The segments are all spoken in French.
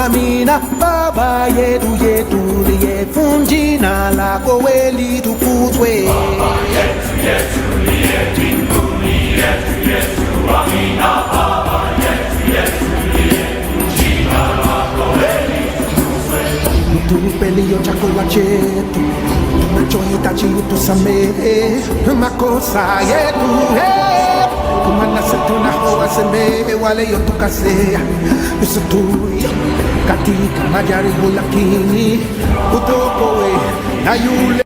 Amina baba yetu yetu liye funjina la koweli tukuzwe. Baba yetu liye mbinguni yetu Amina baba yetu liye funjina la koweli tukuzwe. Tupelio chakula chetu tunachohitaji utusamehe makosa yetu kumana setuna hawasamehe wale yotukasea usitui katika majaribu lakini utokoe na yule.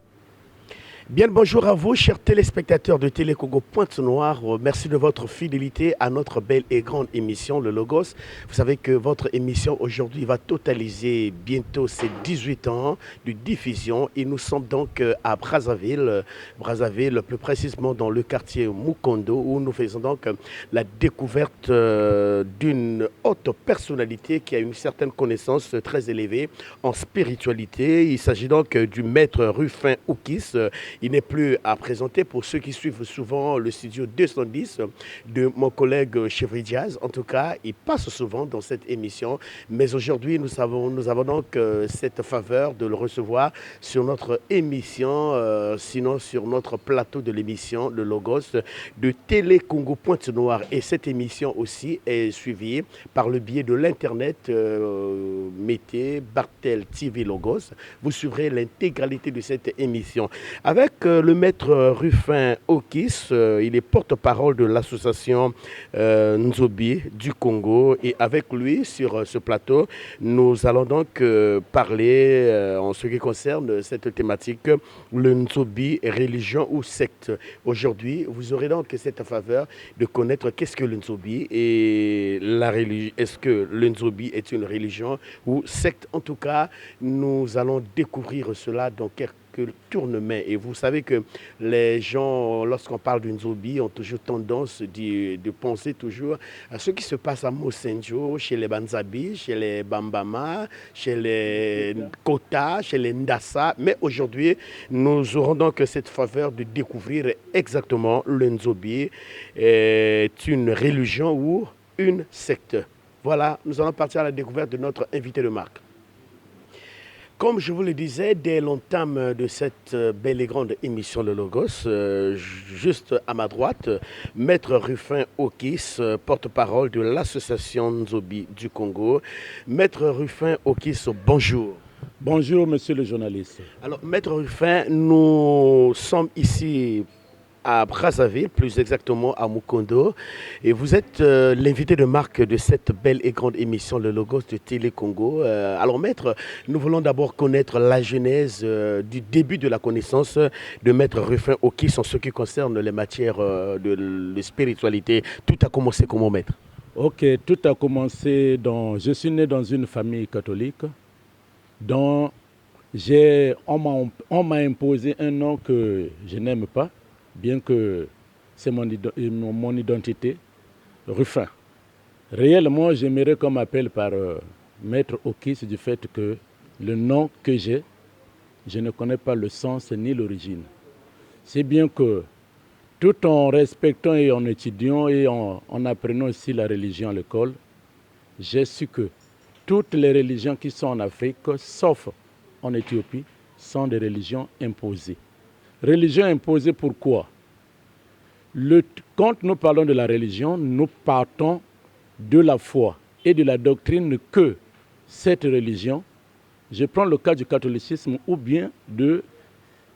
Bien le bonjour à vous, chers téléspectateurs de Télé Congo Pointe-Noire. Merci de votre fidélité à notre belle et grande émission, le Logos. Vous savez que votre émission aujourd'hui va totaliser bientôt ses 18 ans de diffusion. Et nous sommes donc à Brazzaville, plus précisément dans le quartier Mukondo, où nous faisons donc la découverte d'une haute personnalité qui a une certaine connaissance très élevée en spiritualité. Il s'agit donc du maître Rufin Oukis. Il n'est plus à présenter pour ceux qui suivent souvent le studio 210 de mon collègue Chevry Jazz. En tout cas, il passe souvent dans cette émission. Mais aujourd'hui, nous avons donc cette faveur de le recevoir sur notre émission, sinon sur notre plateau de l'émission, le Logos de Télé Congo Pointe-Noire. Et cette émission aussi est suivie par le biais de l'Internet. Mettez Bartel TV Logos. Vous suivrez l'intégralité de cette émission. Avec le maître Rufin Oukis, il est porte-parole de l'association Nzobi du Congo. Et avec lui, sur ce plateau, nous allons donc parler en ce qui concerne cette thématique, le Nzobi, religion ou secte. Aujourd'hui, vous aurez donc cette faveur de connaître qu'est-ce que le Nzobi et la religion. Est-ce que le Nzobi est une religion ou secte? En tout cas, nous allons découvrir cela dans quelques tournement. Et vous savez que les gens, lorsqu'on parle d'une Nzobi, ont toujours tendance de penser toujours à ce qui se passe à Mosenjo, chez les Banzabi, chez les Bambama, chez les Kota, chez les Ndassa. Mais aujourd'hui, nous aurons donc cette faveur de découvrir exactement le Nzobi est une religion ou une secte. Voilà, nous allons partir à la découverte de notre invité de marque. Comme je vous le disais, dès l'entame de cette belle et grande émission Le Logos, juste à ma droite, maître Rufin Oukis, porte-parole de l'association Nzobi du Congo. Maître Rufin Oukis, bonjour. Bonjour, monsieur le journaliste. Alors, maître Rufin, nous sommes ici à Brazzaville, plus exactement à Mukondo. Et vous êtes l'invité de marque de cette belle et grande émission, le Logos de Télé Congo. Alors maître, nous voulons d'abord connaître la genèse du début de la connaissance de maître Rufin Oukis en ce qui concerne les matières de spiritualité. Tout a commencé comment, maître? Ok, tout a commencé je suis né dans une famille catholique dont on m'a imposé un nom que je n'aime pas, bien que c'est mon identité, Rufin. Réellement, j'aimerais qu'on m'appelle par maître Oukis du fait que le nom que j'ai, je ne connais pas le sens ni l'origine. C'est bien que tout en respectant et en étudiant et en apprenant aussi la religion à l'école, j'ai su que toutes les religions qui sont en Afrique, sauf en Éthiopie, sont des religions imposées. Religion imposée pourquoi? Quand nous parlons de la religion, nous partons de la foi et de la doctrine que cette religion, je prends le cas du catholicisme ou bien de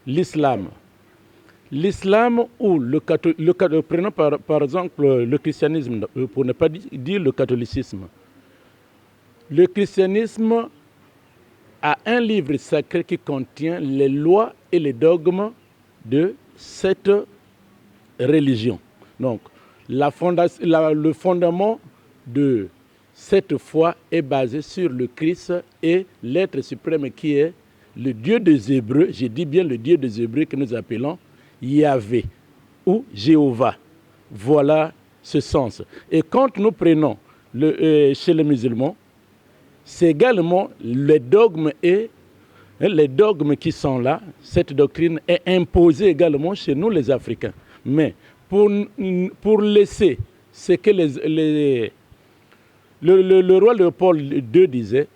l'islam. L'islam ou prenons par exemple le christianisme, pour ne pas dire le catholicisme. Le christianisme a un livre sacré qui contient les lois et les dogmes de cette religion. Donc, le fondement de cette foi est basé sur le Christ et l'être suprême qui est le Dieu des Hébreux. Je dis bien le Dieu des Hébreux que nous appelons Yahvé ou Jéhovah. Voilà ce sens. Et quand nous prenons chez les musulmans, c'est également les dogmes qui sont là. Cette doctrine est imposée également chez nous les Africains. Mais pour laisser ce que le roi Léopold II disait,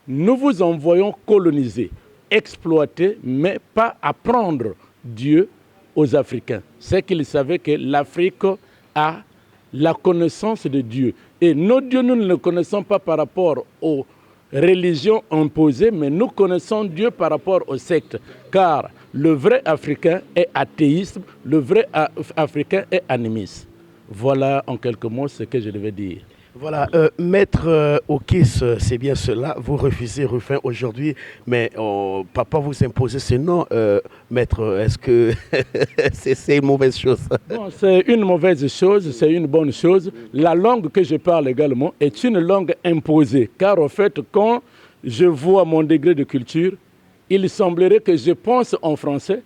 nous vous envoyons coloniser, exploiter, mais pas apprendre Dieu aux Africains. C'est qu'ils savaient que l'Afrique a la connaissance de Dieu. Et nos dieux, nous ne le connaissons pas par rapport aux religions imposées, mais nous connaissons Dieu par rapport aux sectes. Car le vrai Africain est athéisme, le vrai Africain est animiste. Voilà en quelques mots ce que je devais dire. Voilà, Maître Okis, c'est bien cela. Vous refusez Rufin aujourd'hui, mais papa vous impose ce nom, Maître. Est-ce que c'est une mauvaise chose? Non, c'est une mauvaise chose, c'est une bonne chose. La langue que je parle également est une langue imposée, car en fait, quand je vois mon degré de culture, il semblerait que je pense en français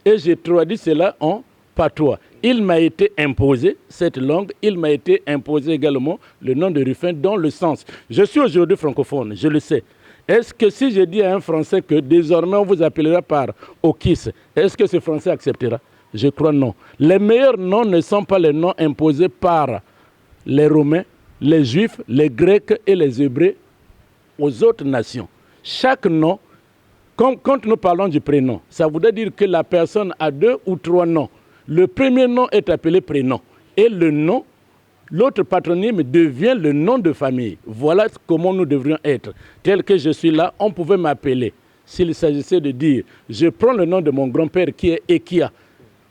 et je traduis cela en patois. Il m'a été imposé cette langue, il m'a été imposé également le nom de Rufin dans le sens. Je suis aujourd'hui francophone, je le sais. Est-ce que si je dis à un Français que désormais on vous appellera par Okis, est-ce que ce Français acceptera? Je crois non. Les meilleurs noms ne sont pas les noms imposés par les Romains, les Juifs, les Grecs et les Hébreux aux autres nations. Chaque nom, quand nous parlons du prénom, ça voudrait dire que la personne a 2 ou 3 noms. Le premier nom est appelé prénom. Et le nom, l'autre patronyme devient le nom de famille. Voilà comment nous devrions être. Tel que je suis là, on pouvait m'appeler. S'il s'agissait de dire, je prends le nom de mon grand-père qui est Ekia,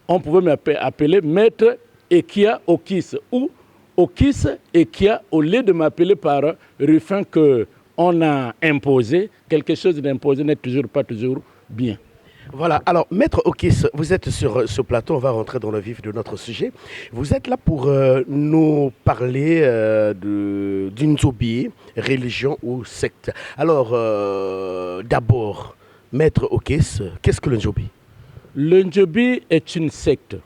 on pouvait m'appeler Maître Ekia Okis ou Okis Ekia au lieu de m'appeler par Rufin qu'on a imposé. Quelque chose d'imposé n'est pas toujours bien. Voilà, alors Maître Okis, vous êtes sur ce plateau, on va rentrer dans le vif de notre sujet. Vous êtes là pour nous parler d'une Nzobi, religion ou secte. Alors, d'abord, Maître Okis, qu'est-ce que le Nzobi? Le Nzobi est une secte,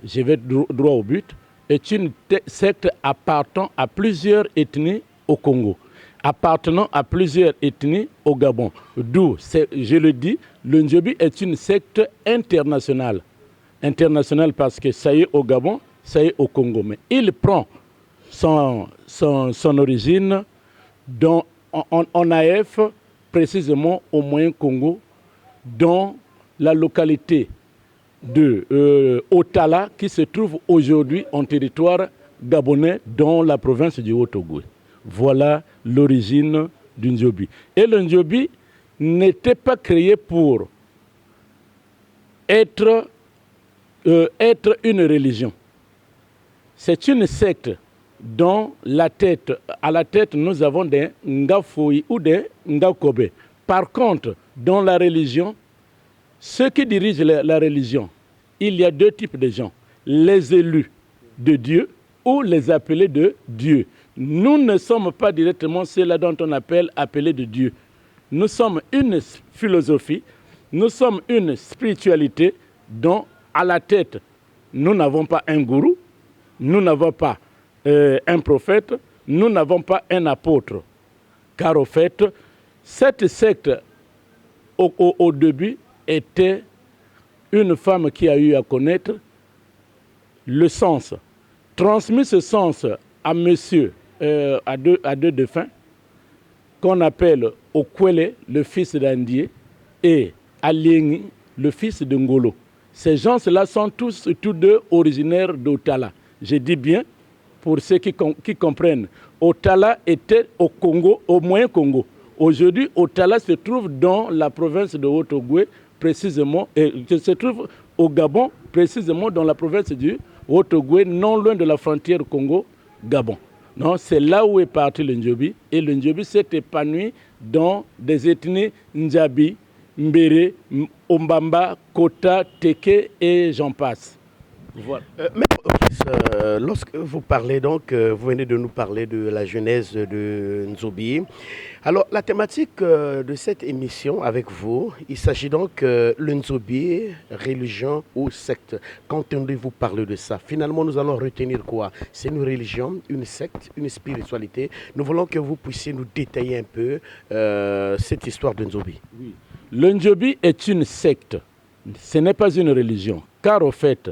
je vais droit au but, est une secte appartenant à plusieurs ethnies au Congo, appartenant à plusieurs ethnies au Gabon. D'où, je le dis, le Nzobi est une secte internationale. Internationale parce que ça y est au Gabon, ça y est au Congo. Mais il prend son origine en AF, précisément au Moyen-Congo, dans la localité de Otala, qui se trouve aujourd'hui en territoire gabonais, dans la province du Haut-Ogooué. Voilà l'origine du Nzobi. Et le Nzobi n'était pas créé pour être une religion. C'est une secte dont à la tête, nous avons des Ngafoui ou des Ngakobe. Par contre, dans la religion, ceux qui dirigent la religion, il y a 2 types de gens. Les élus de Dieu ou les appelés de Dieu. Nous ne sommes pas directement ceux-là dont on appelle appelés de Dieu. Nous sommes une philosophie, nous sommes une spiritualité dont à la tête, nous n'avons pas un gourou, nous n'avons pas un prophète, nous n'avons pas un apôtre. Car au fait, cette secte, au début, était une femme qui a eu à connaître le sens. Transmis ce sens à monsieur, à deux défunts, qu'on appelle Okwele, le fils d'Andié, et Aliengi, le fils de Ngolo. Ces gens-là sont tous 2 originaires d'Otala. Je dis bien, pour ceux qui comprennent, Otala était au Congo, au Moyen-Congo. Aujourd'hui, Otala se trouve dans la province de Haut-Ogooué, précisément, et se trouve au Gabon, précisément dans la province du Haut-Ogooué, non loin de la frontière Congo-Gabon. Non, c'est là où est parti le Nzobi. Et le Nzobi s'est épanoui dans des ethnies Ndjabi, Mbere, Ombamba, Kota, Teke et j'en passe. Voilà. Lorsque vous parlez donc, vous venez de nous parler de la genèse de Nzobi. Alors, la thématique de cette émission avec vous, il s'agit donc le Nzobi, religion ou secte. Qu'entendez-vous parler de ça? Finalement, nous allons retenir quoi? C'est une religion, une secte, une spiritualité. Nous voulons que vous puissiez nous détailler un peu cette histoire de Nzobi. Oui. Le Nzobi est une secte. Ce n'est pas une religion. Car au fait,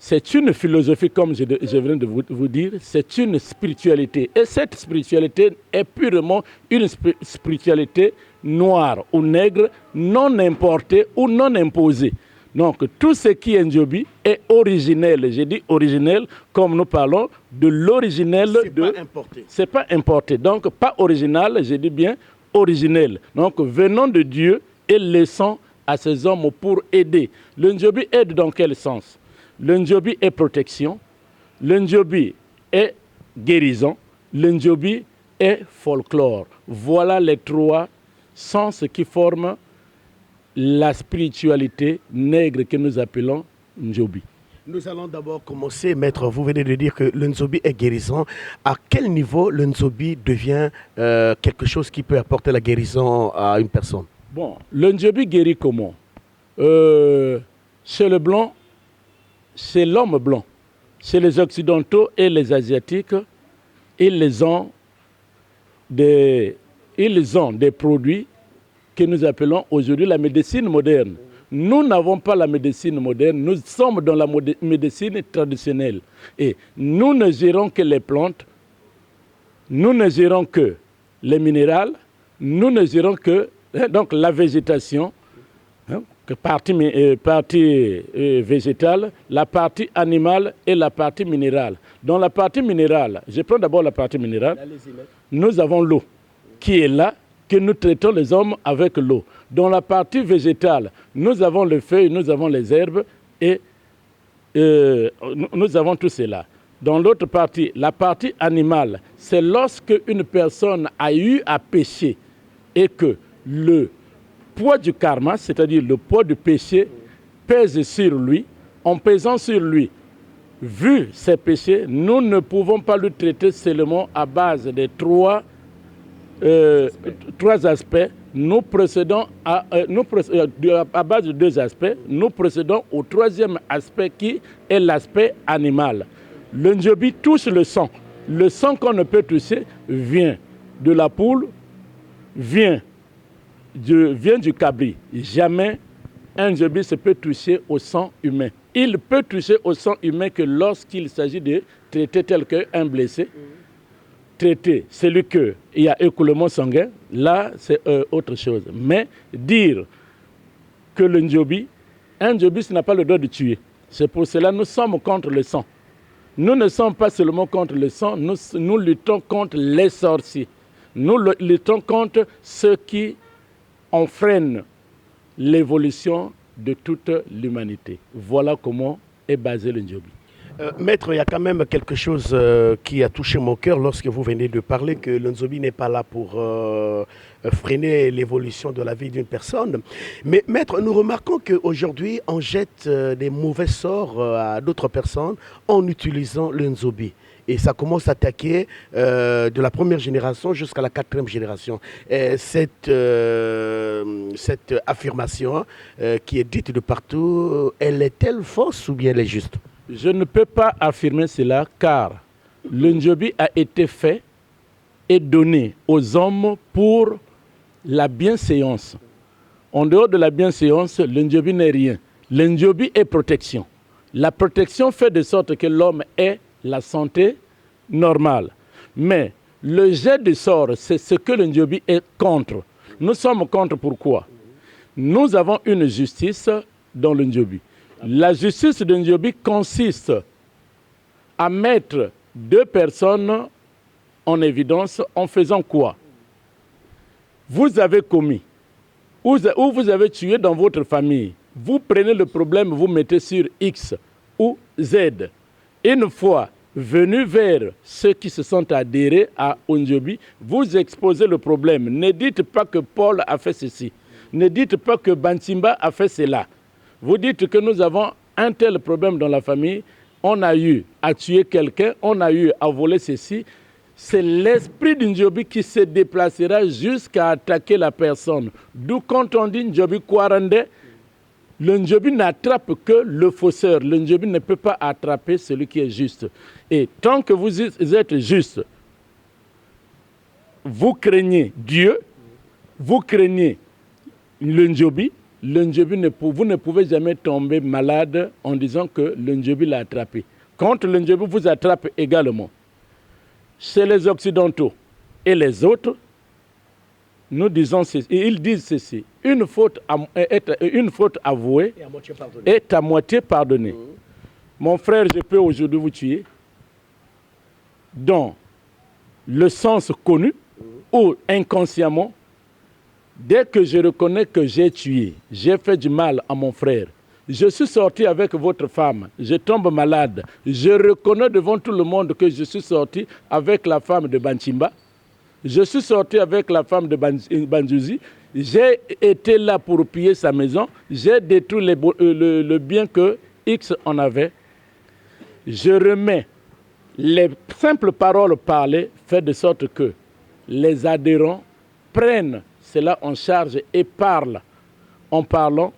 c'est une philosophie, comme je viens de vous dire, c'est une spiritualité. Et cette spiritualité est purement une spiritualité noire ou nègre, non importée ou non imposée. Donc, tout ce qui est Njobi est originel. J'ai dit originel, comme nous parlons de l'originel. Pas importé. C'est pas importé. Donc, pas original, j'ai dit bien originel. Donc, venant de Dieu et laissant à ces hommes pour aider. Le Njobi aide dans quel sens? Le Njobi est protection, le Njobi est guérison, le Njobi est folklore. Voilà les trois sens qui forment la spiritualité nègre que nous appelons Njobi. Nous allons d'abord commencer, maître. Vous venez de dire que le Nzobi est guérissant. À quel niveau le Nzobi devient quelque chose qui peut apporter la guérison à une personne? Bon, le Njobi guérit comment? Chez le blanc, c'est l'homme blanc. Chez les occidentaux et les asiatiques, ils ont des produits que nous appelons aujourd'hui la médecine moderne. Nous n'avons pas la médecine moderne, nous sommes dans la médecine traditionnelle. Et nous ne gérons que les plantes, nous ne gérons que les minéraux, nous ne gérons que donc la végétation, que partie végétale, la partie animale et la partie minérale. Dans la partie minérale, je prends d'abord la partie minérale, nous avons l'eau qui est là, que nous traitons les hommes avec l'eau. Dans la partie végétale, nous avons les feuilles, nous avons les herbes et nous avons tout cela. Dans l'autre partie, la partie animale, c'est lorsque une personne a eu à pécher et que le poids du karma, c'est-à-dire le poids du péché, pèse sur lui. En pesant sur lui, vu ses péchés, nous ne pouvons pas le traiter seulement à base des trois aspects. Nous procédons à base de deux aspects. Nous procédons au troisième aspect qui est l'aspect animal. Le Njobi touche le sang. Le sang qu'on ne peut toucher vient de la poule, vient du cabri. Jamais un Njobi se peut toucher au sang humain. Il peut toucher au sang humain que lorsqu'il s'agit de traiter tel qu'un blessé. Traiter celui qu'il y a écoulement sanguin, là c'est autre chose. Mais dire que le Njobi, un Njobi, ce n'a pas le droit de tuer. C'est pour cela que nous sommes contre le sang. Nous ne sommes pas seulement contre le sang, nous luttons contre les sorciers. Nous luttons contre ceux qui enfreignent l'évolution de toute l'humanité. Voilà comment est basé le Njobi. Maître, il y a quand même quelque chose qui a touché mon cœur lorsque vous venez de parler que le Nzobi n'est pas là pour freiner l'évolution de la vie d'une personne. Mais maître, nous remarquons qu'aujourd'hui, on jette des mauvais sorts à d'autres personnes en utilisant le Nzobi. Et ça commence à attaquer de la première génération jusqu'à la quatrième génération. Cette affirmation qui est dite de partout, elle est-elle fausse ou bien elle est juste? Je ne peux pas affirmer cela car le Njobi a été fait et donné aux hommes pour la bienséance. En dehors de la bienséance, le Njobi n'est rien. Le Njobi est protection. La protection fait de sorte que l'homme ait la santé normale. Mais le jet de sort, c'est ce que le Njobi est contre. Nous sommes contre pourquoi? Nous avons une justice dans le Njobi. La justice de Njobi consiste à mettre deux personnes en évidence en faisant quoi? Vous avez commis ou vous avez tué dans votre famille. Vous prenez le problème, vous mettez sur X ou Z. Une fois venu vers ceux qui se sont adhérés à Njobi, vous exposez le problème. Ne dites pas que Paul a fait ceci. Ne dites pas que Bantimba a fait cela. Vous dites que nous avons un tel problème dans la famille, on a eu à tuer quelqu'un, on a eu à voler ceci. C'est l'esprit du Njobi qui se déplacera jusqu'à attaquer la personne. D'où quand on dit Njobi Kwarande, le Njobi n'attrape que le fausseur. Le Njobi ne peut pas attraper celui qui est juste. Et tant que vous êtes juste, vous craignez Dieu, vous craignez le Njobi, le Ndjobi vous ne pouvez jamais tomber malade en disant que le Ndjobi l'a attrapé. Quand le Ndjobi vous attrape également, chez les Occidentaux et les autres, nous disons ceci, ils disent ceci, une faute avouée est à moitié pardonnée. Mon frère, je peux aujourd'hui vous tuer dans le sens connu ou inconsciemment. Dès que je reconnais que j'ai tué, j'ai fait du mal à mon frère, je suis sorti avec votre femme, je tombe malade, je reconnais devant tout le monde que je suis sorti avec la femme de Banchimba, je suis sorti avec la femme de Bandjouzi, j'ai été là pour piller sa maison, j'ai détruit le bien que X en avait. Je remets les simples paroles parlées, fait de sorte que les adhérents prennent cela en charge et parlent. En parlant,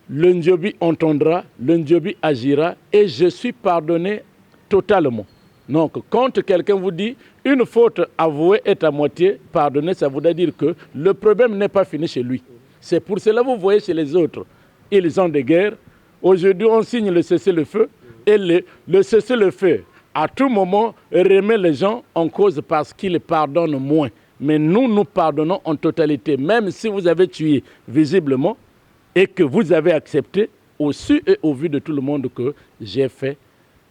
le Ndjobi entendra, le Ndjobi agira et je suis pardonné totalement. Donc, quand quelqu'un vous dit une faute avouée est à moitié pardonnée, ça voudrait dire que le problème n'est pas fini chez lui. C'est pour cela que vous voyez chez les autres, ils ont des guerres. Aujourd'hui, on signe le cessez-le-feu et le cessez-le-feu, à tout moment, remet les gens en cause parce qu'ils pardonnent moins. Mais nous, nous pardonnons en totalité, même si vous avez tué visiblement et que vous avez accepté au su et au vu de tout le monde que j'ai fait,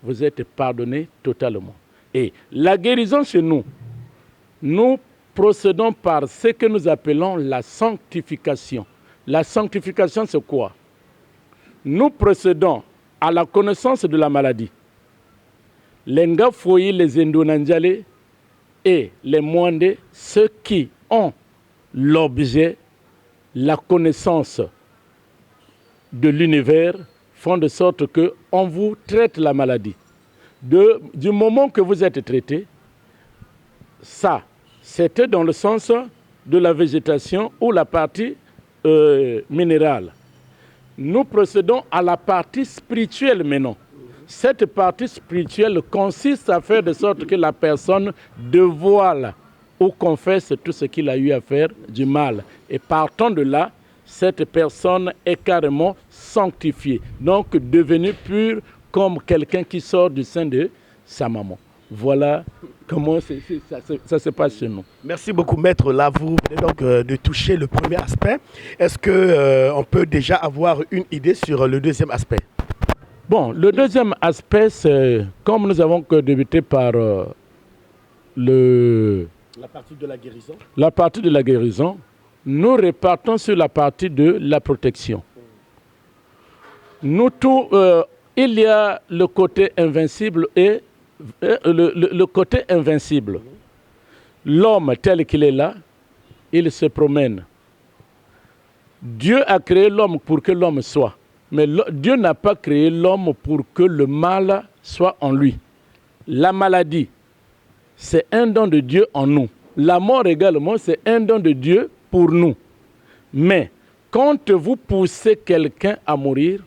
vous êtes pardonné totalement. Et la guérison chez nous, nous procédons par ce que nous appelons la sanctification. La sanctification, c'est quoi? Nous procédons à la connaissance de la maladie. Les Ngafoyi, les Indonandiale et les Mwande, ceux qui ont l'objet, la connaissance de l'univers, font de sorte qu'on vous traite la maladie. Du moment que vous êtes traité, ça, c'était dans le sens de la végétation ou la partie minérale. Nous procédons à la partie spirituelle maintenant. Cette partie spirituelle consiste à faire de sorte que la personne dévoile ou confesse tout ce qu'il a eu à faire du mal. Et partant de là, cette personne est carrément sanctifiée, donc devenue pure comme quelqu'un qui sort du sein de sa maman. Voilà comment ça se passe chez nous. Merci beaucoup, maître. Là, vous venez donc de toucher le premier aspect. Est-ce qu'on peut déjà avoir une idée sur le deuxième aspect? Bon, le deuxième aspect, c'est comme nous avons débuté par la partie de la guérison. La partie de la guérison, nous repartons sur la partie de la protection. Il y a le côté invincible et le côté invincible. L'homme tel qu'il est là, il se promène. Dieu a créé l'homme pour que l'homme soit. Mais Dieu n'a pas créé l'homme pour que le mal soit en lui. La maladie, c'est un don de Dieu en nous. La mort également, c'est un don de Dieu pour nous. Mais quand vous poussez quelqu'un à mourir,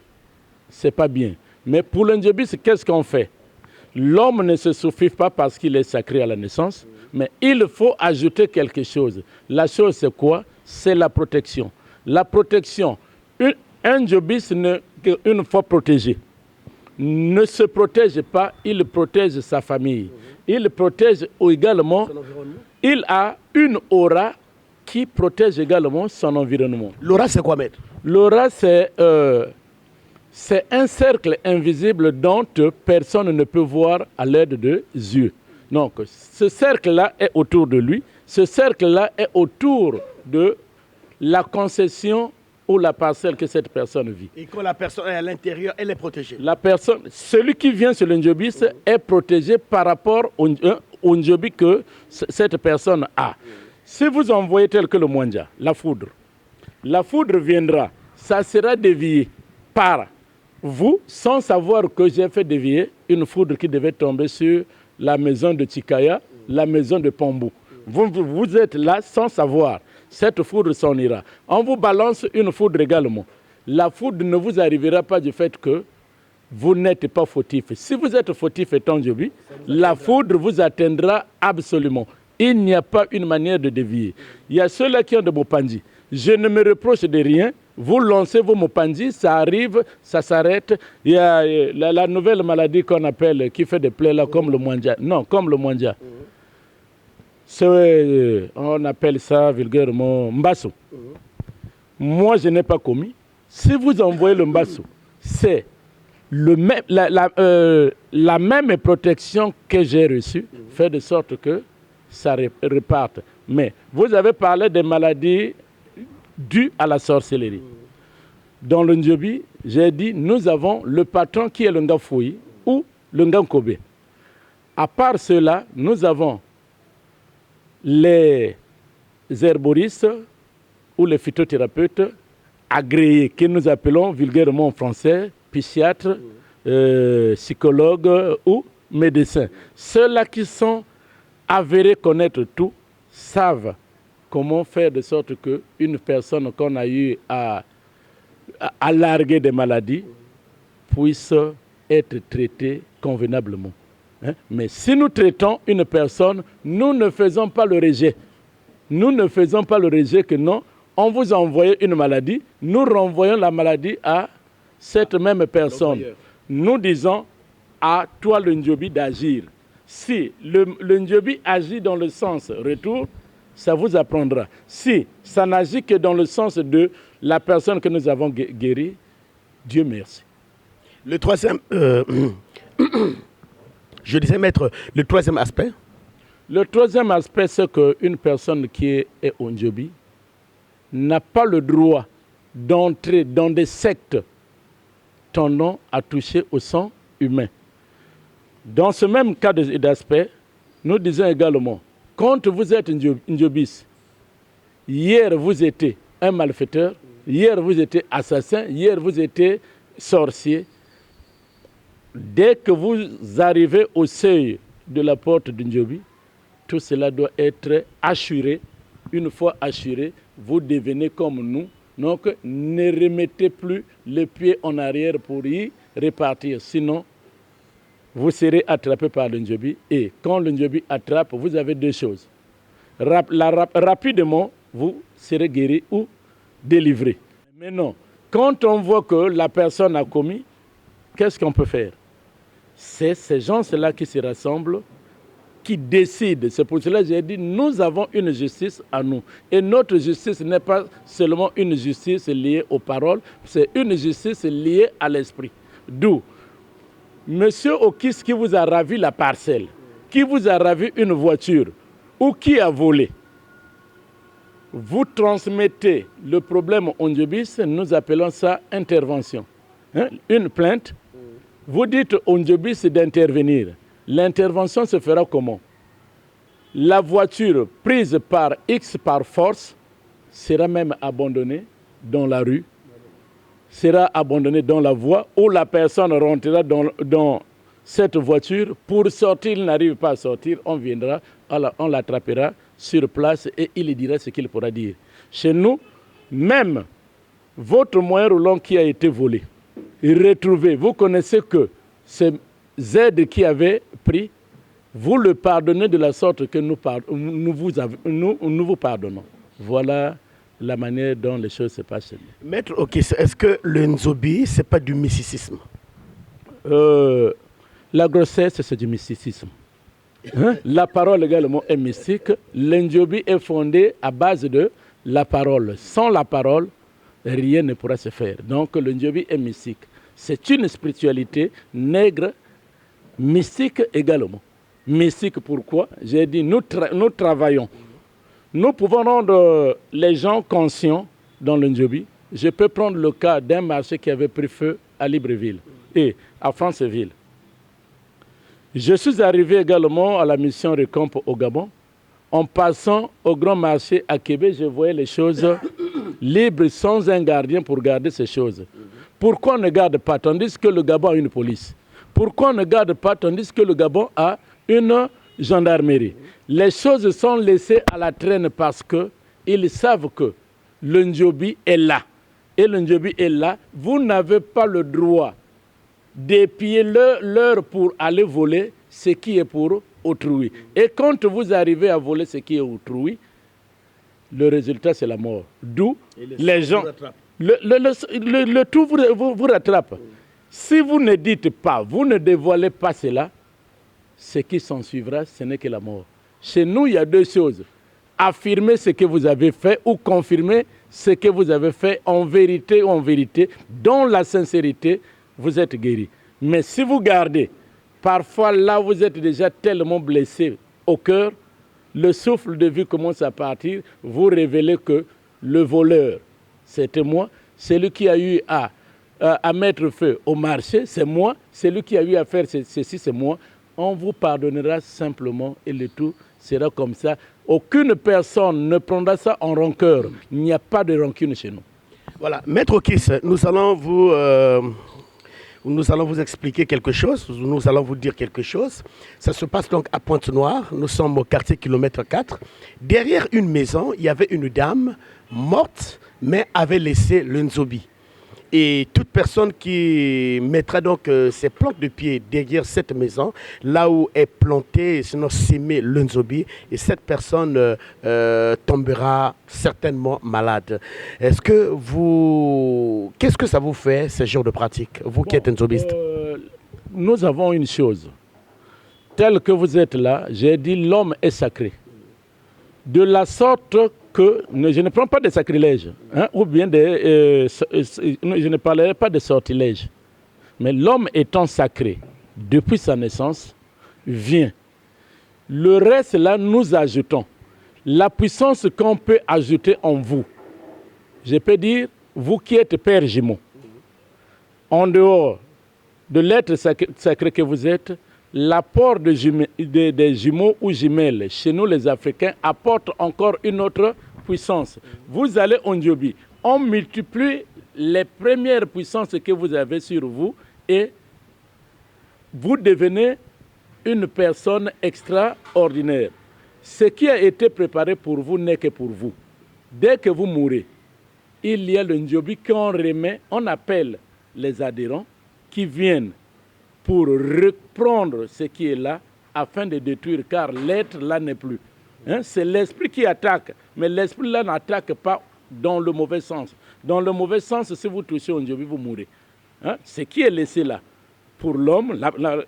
ce n'est pas bien. Mais pour le Ndjobi, qu'est-ce qu'on fait? L'homme ne se souffre pas parce qu'il est sacré à la naissance, mais il faut ajouter quelque chose. La chose, c'est quoi? C'est la protection. La protection. Un Ndjobiste, une fois protégé, ne se protège pas, il protège sa famille. Il protège également, il a une aura qui protège également son environnement. L'aura, c'est quoi, maître? L'aura, c'est un cercle invisible dont personne ne peut voir à l'aide de yeux. Donc, ce cercle-là est autour de lui. Ce cercle-là est autour de la concession ou la parcelle que cette personne vit. Et quand la personne est à l'intérieur, elle est protégée. La personne, celui qui vient sur le Ndjobiste est protégé par rapport au Ndjobi que cette personne a. Si vous envoyez tel que le Mwanja, la foudre viendra, ça sera dévié par vous, sans savoir que j'ai fait dévier une foudre qui devait tomber sur la maison de Tikaya, la maison de Pambou. Vous êtes là sans savoir. Cette foudre s'en ira. On vous balance une foudre également. La foudre ne vous arrivera pas du fait que vous n'êtes pas fautif. Si vous êtes fautif étant Ndjobi, la foudre vous atteindra absolument. Il n'y a pas une manière de dévier. Il y a ceux-là qui ont de Bopandi. Je ne me reproche de rien. Vous lancez vos mopandis, ça arrive, ça s'arrête. Il y a la nouvelle maladie qu'on appelle, qui fait des plaies là, comme le Mwandia. Non, comme le Mwandia. On appelle ça vulgairement Mbasso. Moi, je n'ai pas commis. Si vous envoyez le Mbasso, c'est la même protection que j'ai reçue, fait de sorte que ça reparte. Mais vous avez parlé des maladies dues à la sorcellerie. Dans le Ndiobi, j'ai dit, nous avons le patron qui est le Ngafoui ou le Ngankobe. À part cela, nous avons les herboristes ou les phytothérapeutes agréés, que nous appelons vulgairement en français, psychiatres, psychologues ou médecins. Ceux-là qui sont avérés connaître tout, savent comment faire de sorte qu'une personne qu'on a eu à larguer des maladies puisse être traitée convenablement. Mais si nous traitons une personne, nous ne faisons pas le rejet. Nous ne faisons pas le rejet que non, on vous a envoyé une maladie, nous renvoyons la maladie à cette même personne. Nous disons à toi le Ndiobi d'agir. Si le Ndiobi agit dans le sens retour, ça vous apprendra. Si ça n'agit que dans le sens de la personne que nous avons guérie, Dieu merci. Le troisième, je disais, maître, le troisième aspect. Le troisième aspect, c'est qu'une personne qui est au Ndiobi n'a pas le droit d'entrer dans des sectes tendant à toucher au sang humain. Dans ce même cas d'aspect, nous disons également, quand vous êtes Ndiobis, hier vous étiez un malfaiteur, hier vous étiez assassin, hier vous étiez sorcier. Dès que vous arrivez au seuil de la porte du Ndiobi, tout cela doit être assuré. Une fois assuré, vous devenez comme nous. Donc, ne remettez plus les pieds en arrière pour y repartir. Sinon, vous serez attrapé par le Ndiobi. Et quand le Ndiobi attrape, vous avez deux choses. Rapidement, vous serez guéri ou délivré. Mais non, quand on voit que la personne a commis, qu'est-ce qu'on peut faire? C'est ces gens-là qui se rassemblent, qui décident. C'est pour cela que j'ai dit, nous avons une justice à nous. Et notre justice n'est pas seulement une justice liée aux paroles, c'est une justice liée à l'esprit. D'où, monsieur Okis qui vous a ravi la parcelle, qui vous a ravi une voiture, ou qui a volé, vous transmettez le problème au Ndiobis, nous appelons ça intervention. Une plainte, vous dites au Ndiobis d'intervenir. L'intervention se fera comment? La voiture prise par X par force sera même abandonnée dans la rue, sera abandonnée dans la voie, où la personne rentrera dans cette voiture. Pour sortir, il n'arrive pas à sortir, on viendra, on l'attrapera sur place et il dira ce qu'il pourra dire. Chez nous, même votre moyen roulant qui a été volé, retrouvé, vous connaissez que c'est Z qui avait pris, vous le pardonnez de la sorte que nous vous pardonnons. Voilà la manière dont les choses se passent. Maître Okis, est-ce que le Nzobi, ce n'est pas du mysticisme? La grossesse, c'est du mysticisme. La parole également est mystique. Le Ndiobi est fondé à base de la parole. Sans la parole, rien ne pourra se faire. Donc le Ndiobi est mystique. C'est une spiritualité nègre, mystique également. Mystique pourquoi? J'ai dit, nous travaillons. Nous pouvons rendre les gens conscients dans le Ndiobi. Je peux prendre le cas d'un marché qui avait pris feu à Libreville et à Franceville. Je suis arrivé également à la mission Récompe au Gabon. En passant au grand marché à Québec, je voyais les choses libres sans un gardien pour garder ces choses. Pourquoi on ne garde pas tandis que le Gabon a une police? Pourquoi on ne garde pas tandis que le Gabon a une gendarmerie? Les choses sont laissées à la traîne parce qu'ils savent que le Ndiobi est là. Et le Ndiobi est là. Vous n'avez pas le droit d'épier l'heure pour aller voler ce qui est pour autrui. Et quand vous arrivez à voler ce qui est autrui, le résultat c'est la mort. D'où les gens... Le tout vous rattrape. Si vous ne dites pas, vous ne dévoilez pas cela, ce qui s'en suivra, ce n'est que la mort. Chez nous, il y a deux choses. Affirmer ce que vous avez fait ou confirmer ce que vous avez fait en vérité ou en vérité, dans la sincérité, vous êtes guéri. Mais si vous gardez, parfois là, vous êtes déjà tellement blessé au cœur, le souffle de vie commence à partir, vous révélez que le voleur, c'était moi, celui qui a eu à mettre feu au marché, c'est moi, celui qui a eu à faire ceci, c'est moi. On vous pardonnera simplement et le tout sera comme ça. Aucune personne ne prendra ça en rancœur. Il n'y a pas de rancune chez nous. Voilà, Maître Kiss, nous allons vous expliquer quelque chose, nous allons vous dire quelque chose. Ça se passe donc à Pointe-Noire, nous sommes au quartier kilomètre 4. Derrière une maison, il y avait une dame morte, mais avait laissé le nzobi. Et toute personne qui mettra donc ses plantes de pied derrière cette maison, là où est planté, sinon sémé le nzobi, et cette personne tombera certainement malade. Qu'est-ce que ça vous fait, ce genre de pratique, vous qui êtes nzobiste? Nous avons une chose. Tel que vous êtes là, j'ai dit l'homme est sacré. De la sorte que je ne prends pas de sacrilège, hein, ou bien je ne parlerai pas de sortilège. Mais l'homme étant sacré depuis sa naissance, vient. Le reste là, nous ajoutons. La puissance qu'on peut ajouter en vous. Je peux dire, vous qui êtes père jumeau, en dehors de l'être sacré que vous êtes, l'apport des jumeaux ou jumelles chez nous les Africains apporte encore une autre puissance. Vous allez en Ndiobi, on multiplie les premières puissances que vous avez sur vous et vous devenez une personne extraordinaire. Ce qui a été préparé pour vous n'est que pour vous. Dès que vous mourrez, il y a le Ndiobi qu'on remet, on appelle les adhérents qui viennent pour reprendre ce qui est là afin de détruire, car l'être là n'est plus. Hein? C'est l'esprit qui attaque, mais l'esprit là n'attaque pas dans le mauvais sens. Dans le mauvais sens, si vous touchez un Ndiobi, vous mourrez. Hein? Ce qui est laissé là, pour l'homme,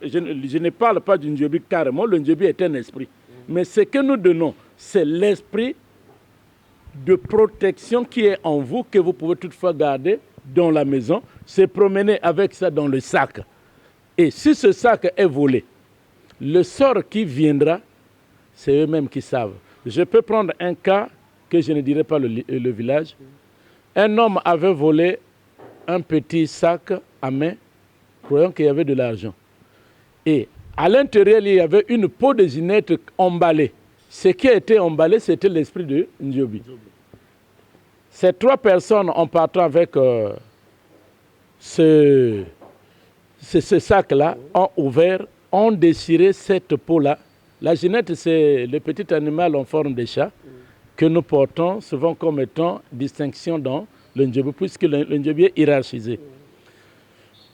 je ne parle pas du Ndiobi carrément, le Ndiobi est un esprit. Mais ce que nous donnons, c'est l'esprit de protection qui est en vous, que vous pouvez toutefois garder dans la maison, se promener avec ça dans le sac. Et si ce sac est volé, le sort qui viendra, c'est eux-mêmes qui savent. Je peux prendre un cas que je ne dirai pas le village. Un homme avait volé un petit sac à main, croyant qu'il y avait de l'argent. Et à l'intérieur, il y avait une peau de ginette emballée. Ce qui a été emballé, c'était l'esprit de Ndiobi. Ces trois personnes, en partant avec ce sac-là, ont ouvert, ont déchiré cette peau-là. La ginette, c'est le petit animal en forme de chat que nous portons souvent comme étant distinction dans le Ndiobi, puisque le Ndiobi est hiérarchisé.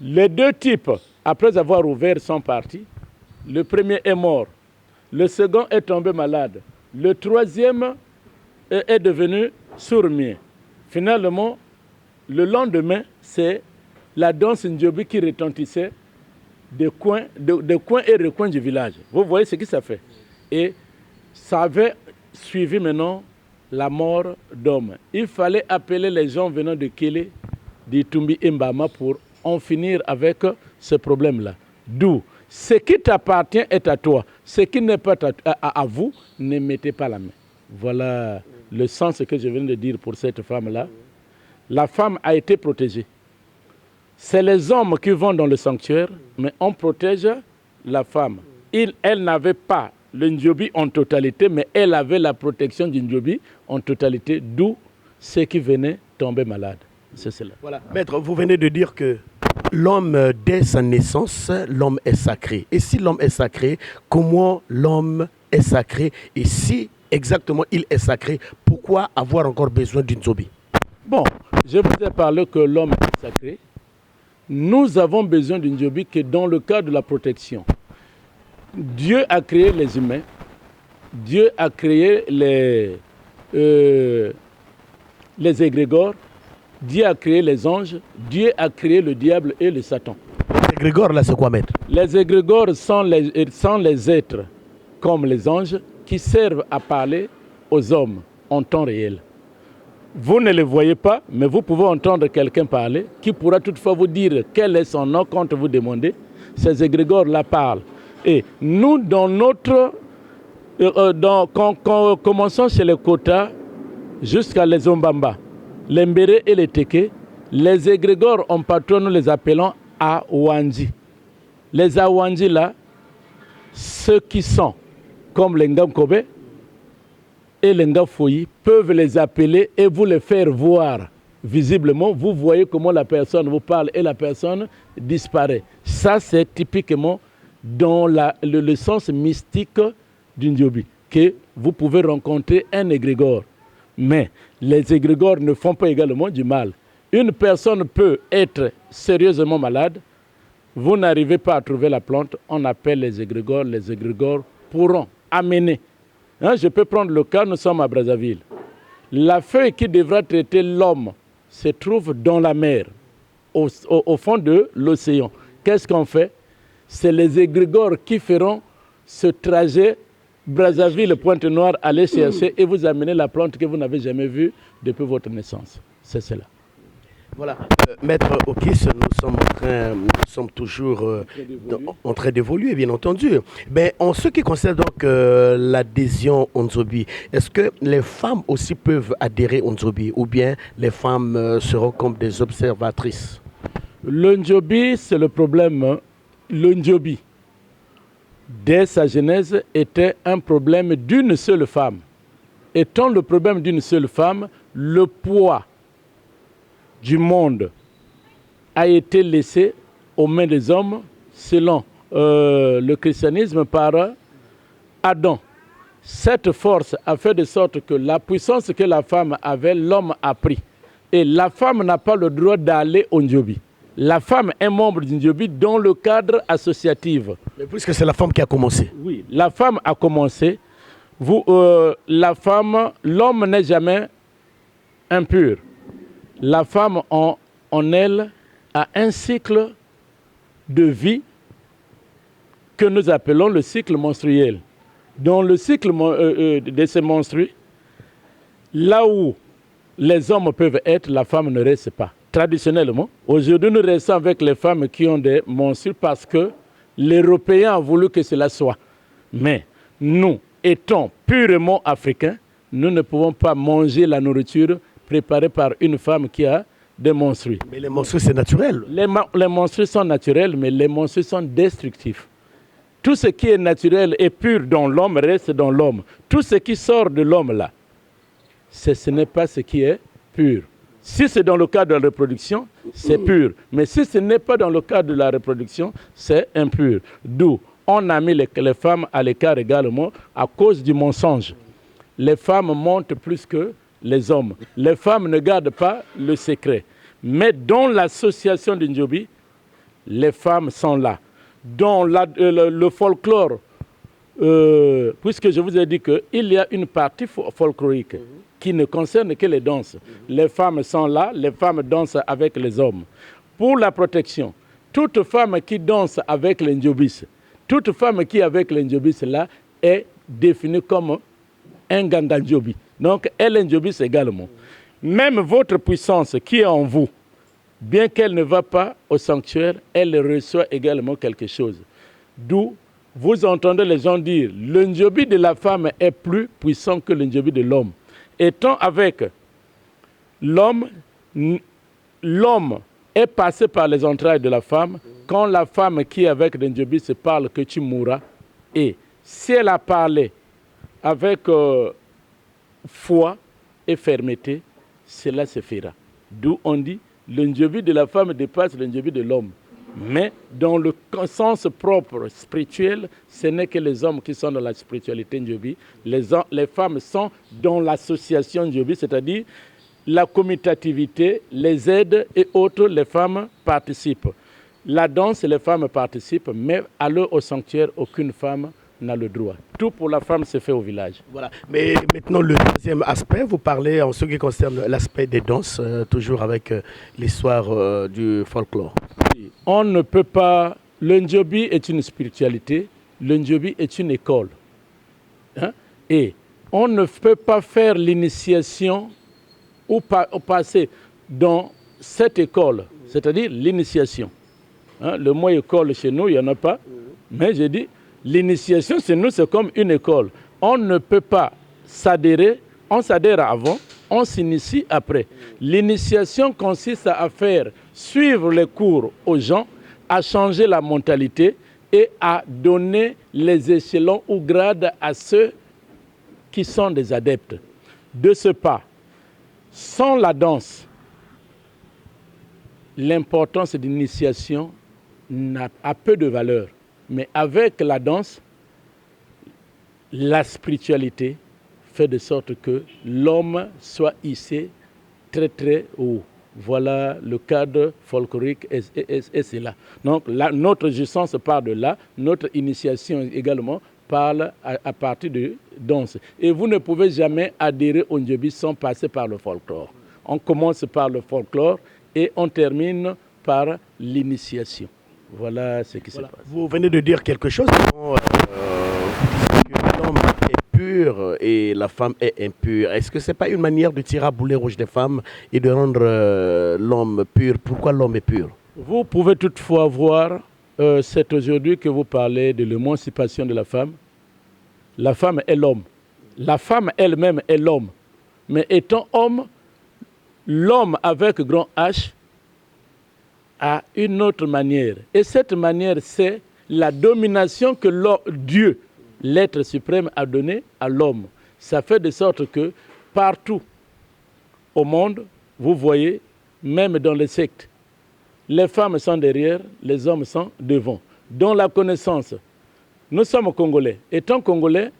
Les deux types, après avoir ouvert, sont partis. Le premier est mort. Le second est tombé malade. Le troisième est devenu sourd-muet. Finalement, le lendemain, c'est la danse Ndiobi qui retentissait des coins et recoins du village. Vous voyez ce que ça fait. Et ça avait suivi maintenant la mort d'homme. Il fallait appeler les gens venant de Kélé, d'Itumbi et Mbama pour en finir avec ce problème-là. D'où, ce qui t'appartient est à toi. Ce qui n'est pas à vous, ne mettez pas la main. Voilà le sens que je viens de dire pour cette femme-là. La femme a été protégée. C'est les hommes qui vont dans le sanctuaire, mais on protège la femme. Elle n'avait pas le Ndiobi en totalité, mais elle avait la protection du Ndiobi en totalité, d'où ceux qui venaient tomber malades. C'est cela. Voilà. Maître, vous venez de dire que l'homme, dès sa naissance, l'homme est sacré. Et si l'homme est sacré, comment l'homme est sacré? Et si exactement il est sacré, pourquoi avoir encore besoin d'une Ndiobi? Bon, je vous ai parlé que l'homme est sacré. Nous avons besoin d'une Ndiobi que dans le cadre de la protection. Dieu a créé les humains. Dieu a créé les égrégores. Dieu a créé les anges, Dieu a créé le diable et le Satan. Les égrégores, là, c'est quoi, maître? Les égrégores sont les êtres, comme les anges, qui servent à parler aux hommes en temps réel. Vous ne les voyez pas, mais vous pouvez entendre quelqu'un parler, qui pourra toutefois vous dire quel est son nom quand vous demandez. Ces égrégores-là parlent. Et nous, dans notre... quand commençons chez les Kota jusqu'à les Ombamba, les Mbere et les Teke, les égrégores en patron, nous les appelons Awandi. Les Awandi là, ceux qui sont comme les Ngamkobe et les Ngafoyi peuvent les appeler et vous les faire voir visiblement. Vous voyez comment la personne vous parle et la personne disparaît. Ça, c'est typiquement dans le sens mystique du Ndiobi, que vous pouvez rencontrer un égrégore. Mais les égrégores ne font pas également du mal. Une personne peut être sérieusement malade, vous n'arrivez pas à trouver la plante, on appelle les égrégores pourront amener. Je peux prendre le cas, nous sommes à Brazzaville. La feuille qui devra traiter l'homme se trouve dans la mer, au fond de l'océan. Qu'est-ce qu'on fait? C'est les égrégores qui feront ce trajet Brazzaville, Pointe-Noire, aller chercher et vous amener la plante que vous n'avez jamais vue depuis votre naissance. C'est cela. Voilà, Maître Okis, nous sommes toujours en train d'évoluer, bien entendu. Mais en ce qui concerne donc l'adhésion au Nzobi, est-ce que les femmes aussi peuvent adhérer au Nzobi ou bien les femmes seront comme des observatrices? Le Nzobi, c'est le problème. Le Nzobi, dès sa genèse, était un problème d'une seule femme. Étant le problème d'une seule femme, le poids du monde a été laissé aux mains des hommes selon le christianisme par Adam. Cette force a fait de sorte que la puissance que la femme avait, l'homme a pris. Et la femme n'a pas le droit d'aller au Ndiobi. La femme est membre du Ndiobi dans le cadre associatif. Mais puisque c'est la femme qui a commencé. Oui, la femme a commencé. La femme, l'homme n'est jamais impur. La femme en elle a un cycle de vie que nous appelons le cycle menstruel. Dans le cycle de ces menstrues, là où les hommes peuvent être, la femme ne reste pas. Traditionnellement, aujourd'hui nous restons avec les femmes qui ont des menstrues parce que l'Européen a voulu que cela soit. Mais nous, étant purement africains, nous ne pouvons pas manger la nourriture préparée par une femme qui a des menstrues. Mais les menstrues, c'est naturel. Les menstrues sont naturelles, mais les menstrues sont destructifs. Tout ce qui est naturel et pur dans l'homme reste dans l'homme. Tout ce qui sort de l'homme là, ce n'est pas ce qui est pur. Si c'est dans le cadre de la reproduction, c'est pur. Mais si ce n'est pas dans le cadre de la reproduction, c'est impur. D'où on a mis les femmes à l'écart également à cause du mensonge. Les femmes mentent plus que les hommes. Les femmes ne gardent pas le secret. Mais dans l'association du Ndiobi, les femmes sont là. Dans le folklore, puisque je vous ai dit qu'il y a une partie folklorique qui ne concerne que les danses. Les femmes sont là, les femmes dansent avec les hommes. Pour la protection, toute femme qui danse avec les Ndiobis, toute femme qui est avec les Ndiobis là est définie comme un Ganga Ndiobi. Donc elle est Ndiobis également. Même votre puissance qui est en vous, bien qu'elle ne va pas au sanctuaire, elle reçoit également quelque chose. D'où vous entendez les gens dire le Ndiobi de la femme est plus puissant que le Ndiobi de l'homme. Étant avec l'homme, l'homme est passé par les entrailles de la femme. Quand la femme qui est avec le Ndiobi se parle que tu mourras, et si elle a parlé avec foi et fermeté, cela se fera. D'où on dit le Ndiobi de la femme dépasse le Ndiobi de l'homme. Mais dans le sens propre spirituel, ce n'est que les hommes qui sont dans la spiritualité Ndiobi. Les femmes sont dans l'association Ndiobi, c'est-à-dire la commutativité, les aides et autres, les femmes participent. La danse, les femmes participent, mais aller au sanctuaire, aucune femme n'a le droit. Tout pour la femme se fait au village. Voilà. Mais maintenant, le deuxième aspect, vous parlez en ce qui concerne l'aspect des danses, toujours avec l'histoire du folklore. On ne peut pas... Le Ndiobi est une spiritualité, le Ndiobi est une école. Hein? Et on ne peut pas faire l'initiation ou passer dans cette école, c'est-à-dire l'initiation. Hein? Le mot école chez nous, il n'y en a pas. Mais j'ai dit, l'initiation chez nous, c'est comme une école. On ne peut pas s'adhérer, on s'adhère avant, on s'initie après. L'initiation consiste à faire suivre les cours aux gens, à changer la mentalité et à donner les échelons ou grades à ceux qui sont des adeptes. De ce pas, sans la danse, l'importance d'initiation a peu de valeur. Mais avec la danse, la spiritualité fait de sorte que l'homme soit hissé très très haut. Voilà le cadre folklorique et c'est là. Donc notre jouissance part de là, notre initiation également parle à partir de danse. Et vous ne pouvez jamais adhérer au Ndiobi sans passer par le folklore. On commence par le folklore et on termine par l'initiation. Voilà ce qui se passe. Vous venez de dire quelque chose, que l'homme est pur et la femme est impure. Est-ce que ce n'est pas une manière de tirer à boulet rouge des femmes et de rendre l'homme pur? Pourquoi l'homme est pur? Vous pouvez toutefois voir, c'est aujourd'hui que vous parlez de l'émancipation de la femme. La femme est l'homme. La femme elle-même est l'homme. Mais étant homme, l'homme avec grand H a une autre manière. Et cette manière, c'est la domination que Dieu, l'être suprême, a donnée à l'homme. Ça fait de sorte que partout au monde, vous voyez, même dans les sectes, les femmes sont derrière, les hommes sont devant. Dans la connaissance, nous sommes Congolais. Étant Congolais,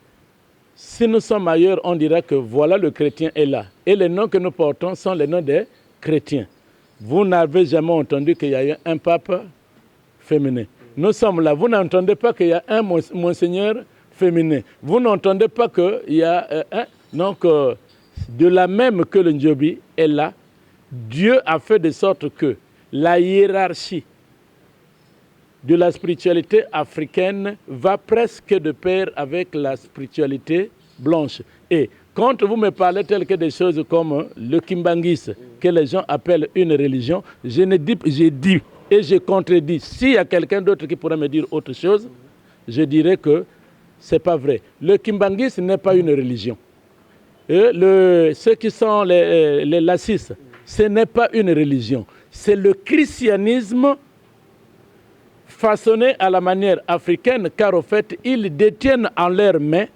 si nous sommes ailleurs, on dira que voilà, le chrétien est là. Et les noms que nous portons sont les noms des chrétiens. Vous n'avez jamais entendu qu'il y a eu un pape féminin. Nous sommes là. Vous n'entendez pas qu'il y a un monseigneur féminin. Vous n'entendez pas qu'il y a un... Donc, de la même que le Ndiobi est là, Dieu a fait de sorte que la hiérarchie de la spiritualité africaine va presque de pair avec la spiritualité blanche. Et quand vous me parlez tel que des choses comme le Kimbangis, que les gens appellent une religion, j'ai dit et je contredis. S'il y a quelqu'un d'autre qui pourrait me dire autre chose, je dirais que ce n'est pas vrai. Le Kimbangis n'est pas une religion. Et ceux qui sont les lacistes, ce n'est pas une religion. C'est le christianisme façonné à la manière africaine, car au fait, ils détiennent en leurs mains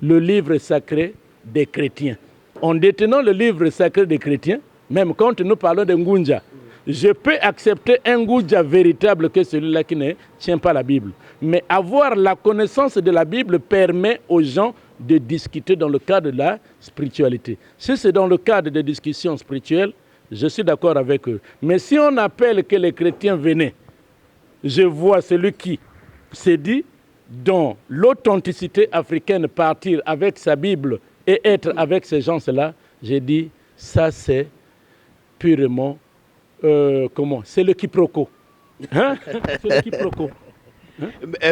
le livre sacré des chrétiens. En détenant le livre sacré des chrétiens, même quand nous parlons de Ngunja, je peux accepter un Ngunja véritable que celui-là qui ne tient pas la Bible. Mais avoir la connaissance de la Bible permet aux gens de discuter dans le cadre de la spiritualité. Si c'est dans le cadre de discussions spirituelles, je suis d'accord avec eux. Mais si on appelle que les chrétiens venaient, je vois celui qui s'est dit, dans l'authenticité africaine, partir avec sa Bible et être avec ces gens-là, j'ai dit, ça c'est purement, c'est le quiproquo. Hein? C'est le quiproquo.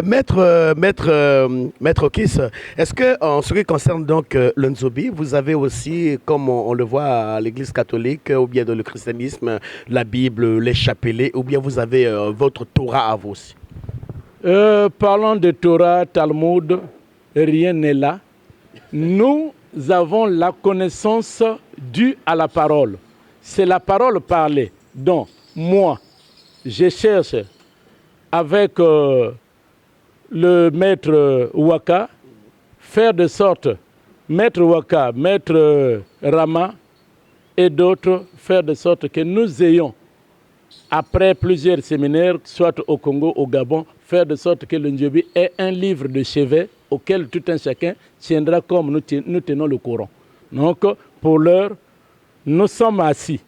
Maître Kiss, est-ce que en ce qui concerne donc le Nzobi, vous avez aussi, comme on le voit à l'Église catholique ou bien dans le christianisme, la Bible, les chapelets, ou bien vous avez votre Torah à vous aussi? Parlant de Torah, Talmud, rien n'est là. Nous avons la connaissance due à la parole. C'est la parole parlée. Donc, moi, je cherche avec le maître Waka, faire de sorte, maître Waka, maître Rama et d'autres, faire de sorte que nous ayons, après plusieurs séminaires, soit au Congo, au Gabon, faire de sorte que le Ndiobi ait un livre de chevet auquel tout un chacun tiendra comme nous tenons le courant. Donc, pour l'heure, nous sommes assis,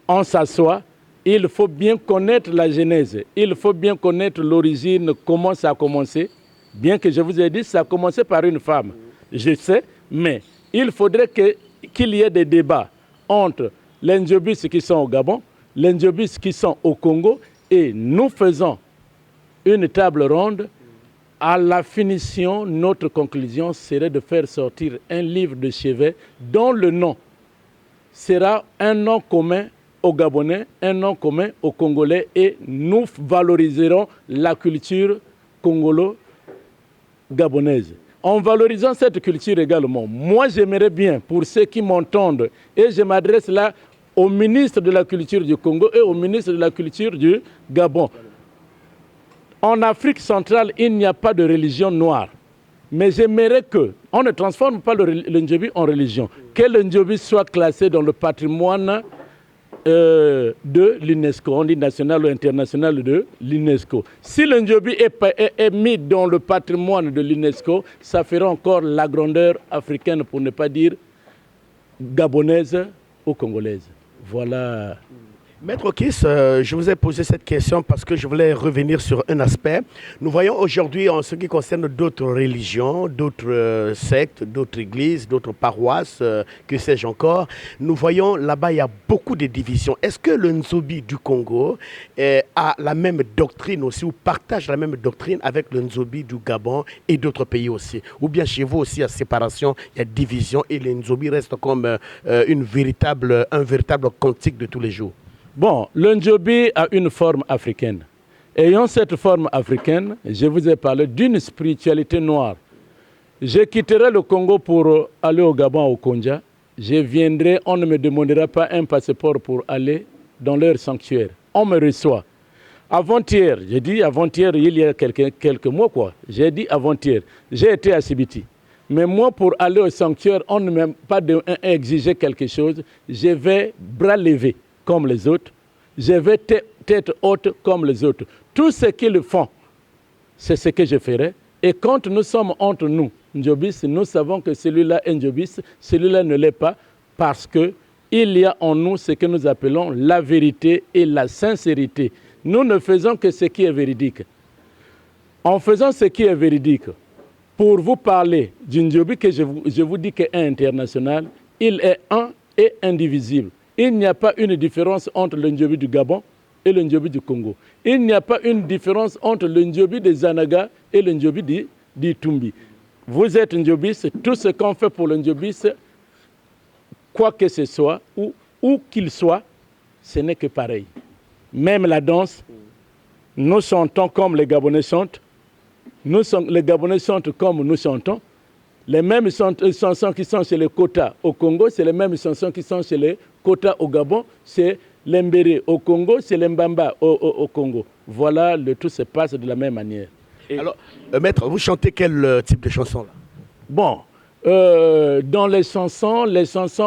on s'assoit. Il faut bien connaître la genèse, il faut bien connaître l'origine, comment ça a commencé. Bien que je vous ai dit, ça a commencé par une femme. Je sais, mais il faudrait qu'il y ait des débats entre les Ndjobis qui sont au Gabon, les Ndjobis qui sont au Congo, et nous faisons une table ronde. À la finition, notre conclusion serait de faire sortir un livre de chevet dont le nom sera un nom commun aux Gabonais, un nom commun aux Congolais, et nous valoriserons la culture congolo-gabonaise. En valorisant cette culture également, moi j'aimerais bien, pour ceux qui m'entendent, et je m'adresse là au ministre de la Culture du Congo et au ministre de la Culture du Gabon. En Afrique centrale, il n'y a pas de religion noire. Mais j'aimerais qu'on ne transforme pas le Ndjobi en religion. Que le Ndjobi soit classé dans le patrimoine de l'UNESCO, on dit national ou international de l'UNESCO. Si le Ndjobi est mis dans le patrimoine de l'UNESCO, ça fera encore la grandeur africaine, pour ne pas dire gabonaise ou congolaise. Voilà. Maître Kiss, je vous ai posé cette question parce que je voulais revenir sur un aspect. Nous voyons aujourd'hui, en ce qui concerne d'autres religions, d'autres sectes, d'autres églises, d'autres paroisses, que sais-je encore, nous voyons là-bas, il y a beaucoup de divisions. Est-ce que le Ndjobi du Congo a la même doctrine aussi, ou partage la même doctrine avec le Ndjobi du Gabon et d'autres pays aussi? Ou bien chez vous aussi, il y a séparation, il y a division et le Ndjobi reste comme un véritable cantique de tous les jours? Bon, le Ndjobi a une forme africaine. Ayant cette forme africaine, je vous ai parlé d'une spiritualité noire. Je quitterai le Congo pour aller au Gabon, au Konja. Je viendrai, on ne me demandera pas un passeport pour aller dans leur sanctuaire. On me reçoit. Avant-hier, j'ai dit avant-hier, il y a quelques mois, quoi. J'ai dit avant-hier, j'ai été à Sibiti. Mais moi, pour aller au sanctuaire, on ne m'a pas exigé quelque chose. Je vais bras levés comme les autres, je vais tête haute comme les autres. Tout ce qu'ils font, c'est ce que je ferai. Et quand nous sommes entre nous, Ndjobis, nous savons que celui-là est Ndjobis, celui-là ne l'est pas, parce qu'il y a en nous ce que nous appelons la vérité et la sincérité. Nous ne faisons que ce qui est véridique. En faisant ce qui est véridique, pour vous parler du Ndjobi que je vous dis qu'il est international, il est un et indivisible. Il n'y a pas une différence entre le Ndjobi du Gabon et le Ndjobi du Congo. Il n'y a pas une différence entre le Ndjobi des Zanaga et le Ndjobi d'Itumbi. Vous êtes Ndjobis, tout ce qu'on fait pour le Ndjobis, quoi que ce soit, où qu'il soit, ce n'est que pareil. Même la danse, nous chantons comme les Gabonais chantent, les Gabonais chantent comme nous chantons. Les mêmes chansons qui sont chez les Kota au Congo, c'est les mêmes chansons qui sont chez les Kota au Gabon, c'est l'Embéré au Congo, c'est l'Mbamba au Congo. Voilà, le tout se passe de la même manière. Et alors, maître, vous chantez quel type de chanson là? Bon, dans les chansons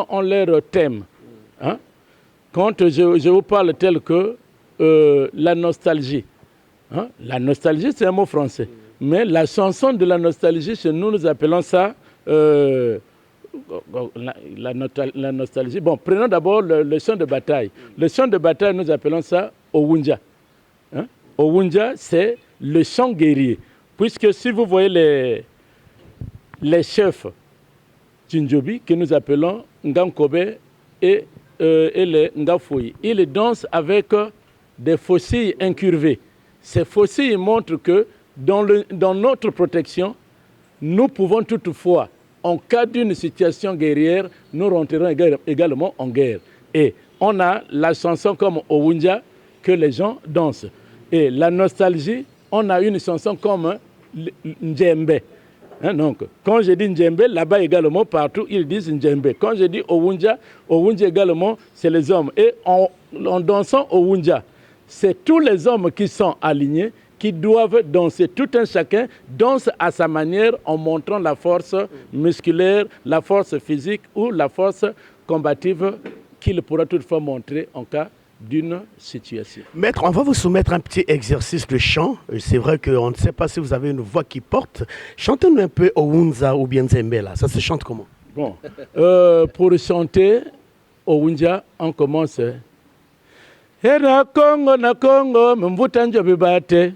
ont leur thème. Hein? Quand je vous parle tel que la nostalgie. Hein? La nostalgie, c'est un mot français. Mais la chanson de la nostalgie, chez nous, nous appelons ça la nostalgie. Bon, prenons d'abord le chant de bataille. Le chant de bataille, nous appelons ça Owunja. Hein? Owunja, c'est le chant guerrier. Puisque si vous voyez les chefs du Ndjobi, que nous appelons Ngankobe et les Ngafoui, ils dansent avec des faucilles incurvées. Ces faucilles montrent que dans notre protection, nous pouvons toutefois, en cas d'une situation guerrière, nous rentrerons également en guerre. Et on a la chanson comme Owunja que les gens dansent. Et la nostalgie, on a une chanson comme Ndjembe. Hein, donc, quand je dis Ndjembe, là-bas également, partout, ils disent Ndjembe. Quand je dis Owunja, Owunja également, c'est les hommes. Et en dansant Owunja, c'est tous les hommes qui sont alignés, qui doivent danser. Tout un chacun danse à sa manière en montrant la force musculaire, la force physique ou la force combative qu'il pourra toutefois montrer en cas d'une situation. Maître, on va vous soumettre un petit exercice de chant. C'est vrai qu'on ne sait pas si vous avez une voix qui porte. Chantez-nous un peu Owunza ou bien Nzembe là. Ça se chante comment? Bon, pour chanter Owunja, on commence. Na Congo, mvuta Ndjobi bate.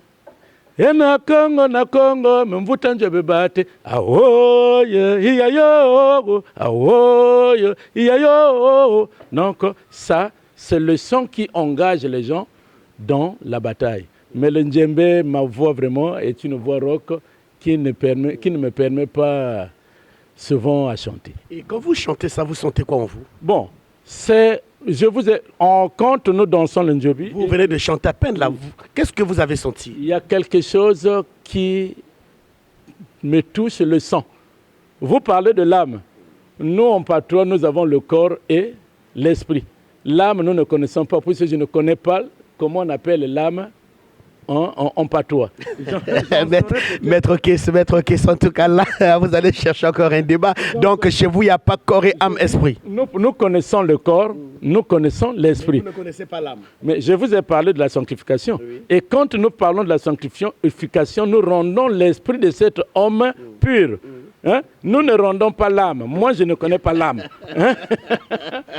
na Congo, mvuta njobe bate. Aoye, iayo, aoye, iayo. Donc ça, c'est le son qui engage les gens dans la bataille. Mais le djembé, ma voix vraiment, est une voix rock qui ne me permet pas souvent à chanter. Et quand vous chantez ça, vous sentez quoi en vous? Bon, quand nous dansons le ndjobi, Vous venez de chanter à peine là. Qu'est-ce que vous avez senti? il y a quelque chose qui me touche le sang. Vous parlez de l'âme. Nous, en patois, nous avons le corps et l'esprit. L'âme, nous ne connaissons pas, puisque je ne connais pas comment on appelle l'âme en patois. Maître Kess, en tout cas là, vous allez chercher encore un débat. Donc chez vous, il n'y a pas corps et âme, esprit. Nous connaissons le corps, nous connaissons l'esprit. Vous ne connaissez pas l'âme. Mais je vous ai parlé de la sanctification. Oui. Et quand nous parlons de la sanctification, nous rendons l'esprit de cet homme pur. Hein? Nous ne rendons pas l'âme. Moi, je ne connais pas l'âme. Hein?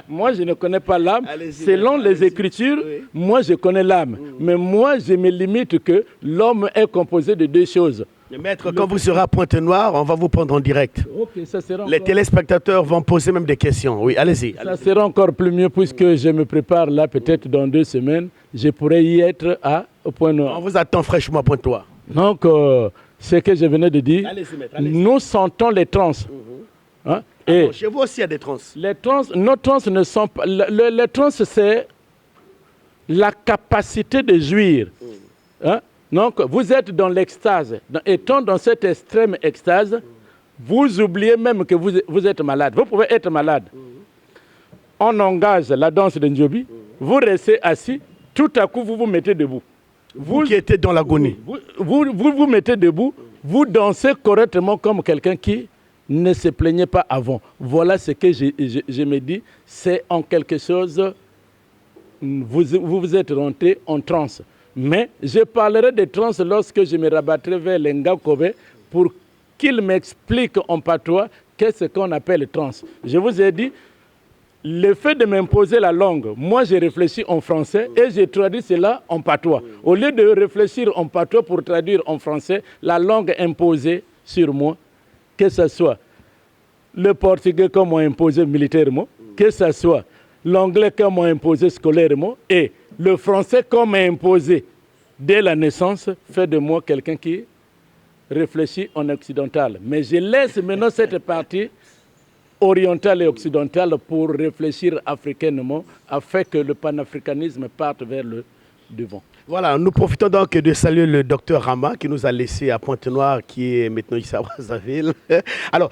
Moi, je ne connais pas l'âme. Selon les Écritures, oui. moi, je connais l'âme. Mais moi, je me limite que l'homme est composé de deux choses. Maître, quand vous serez à Pointe-Noire, on va vous prendre en direct. Okay, ça sera Les téléspectateurs vont poser même des questions. Oui, allez-y. Ça sera encore plus mieux puisque je me prépare là, peut-être dans 2 semaines, je pourrais y être au Point Noir. On vous attend fraîchement à Pointe-Noire. Donc, ce que je venais de dire, Allez-y, maître, allez-y. nous sentons les trans. Hein? Et Chez vous aussi, il y a des trans. les trans, nos trans ne sont pas... Les trans, c'est la capacité de jouir. Hein? Donc, vous êtes dans l'extase. Étant dans cette extrême extase, vous oubliez même que vous êtes malade. Vous pouvez être malade. On engage la danse de Ndjobi, vous restez assis, tout à coup, vous vous mettez debout. Vous qui êtes dans l'agonie. Vous mettez debout, vous dansez correctement comme quelqu'un qui ne se plaignait pas avant. Voilà ce que je me dis, c'est en quelque chose, vous êtes rentré en transe. Mais je parlerai de transe lorsque je me rabattrai vers Lenga Kobe pour qu'il m'explique en patois qu'est-ce qu'on appelle transe. Je vous ai dit, le fait de m'imposer la langue, moi j'ai réfléchi en français et j'ai traduit cela en patois. Au lieu de réfléchir en patois pour traduire en français, la langue imposée sur moi, que ce soit le portugais comme m'a imposé militairement, que ce soit l'anglais comme m'a imposé scolairement et le français comme m'a imposé dès la naissance, fait de moi quelqu'un qui réfléchit en occidental. Mais je laisse maintenant cette partie orientale et occidentale pour réfléchir africainement afin que le panafricanisme parte vers le devant. Voilà, nous profitons donc de saluer le docteur Rama qui nous a laissé à Pointe-Noire, qui est maintenant ici à Brazzaville. Alors,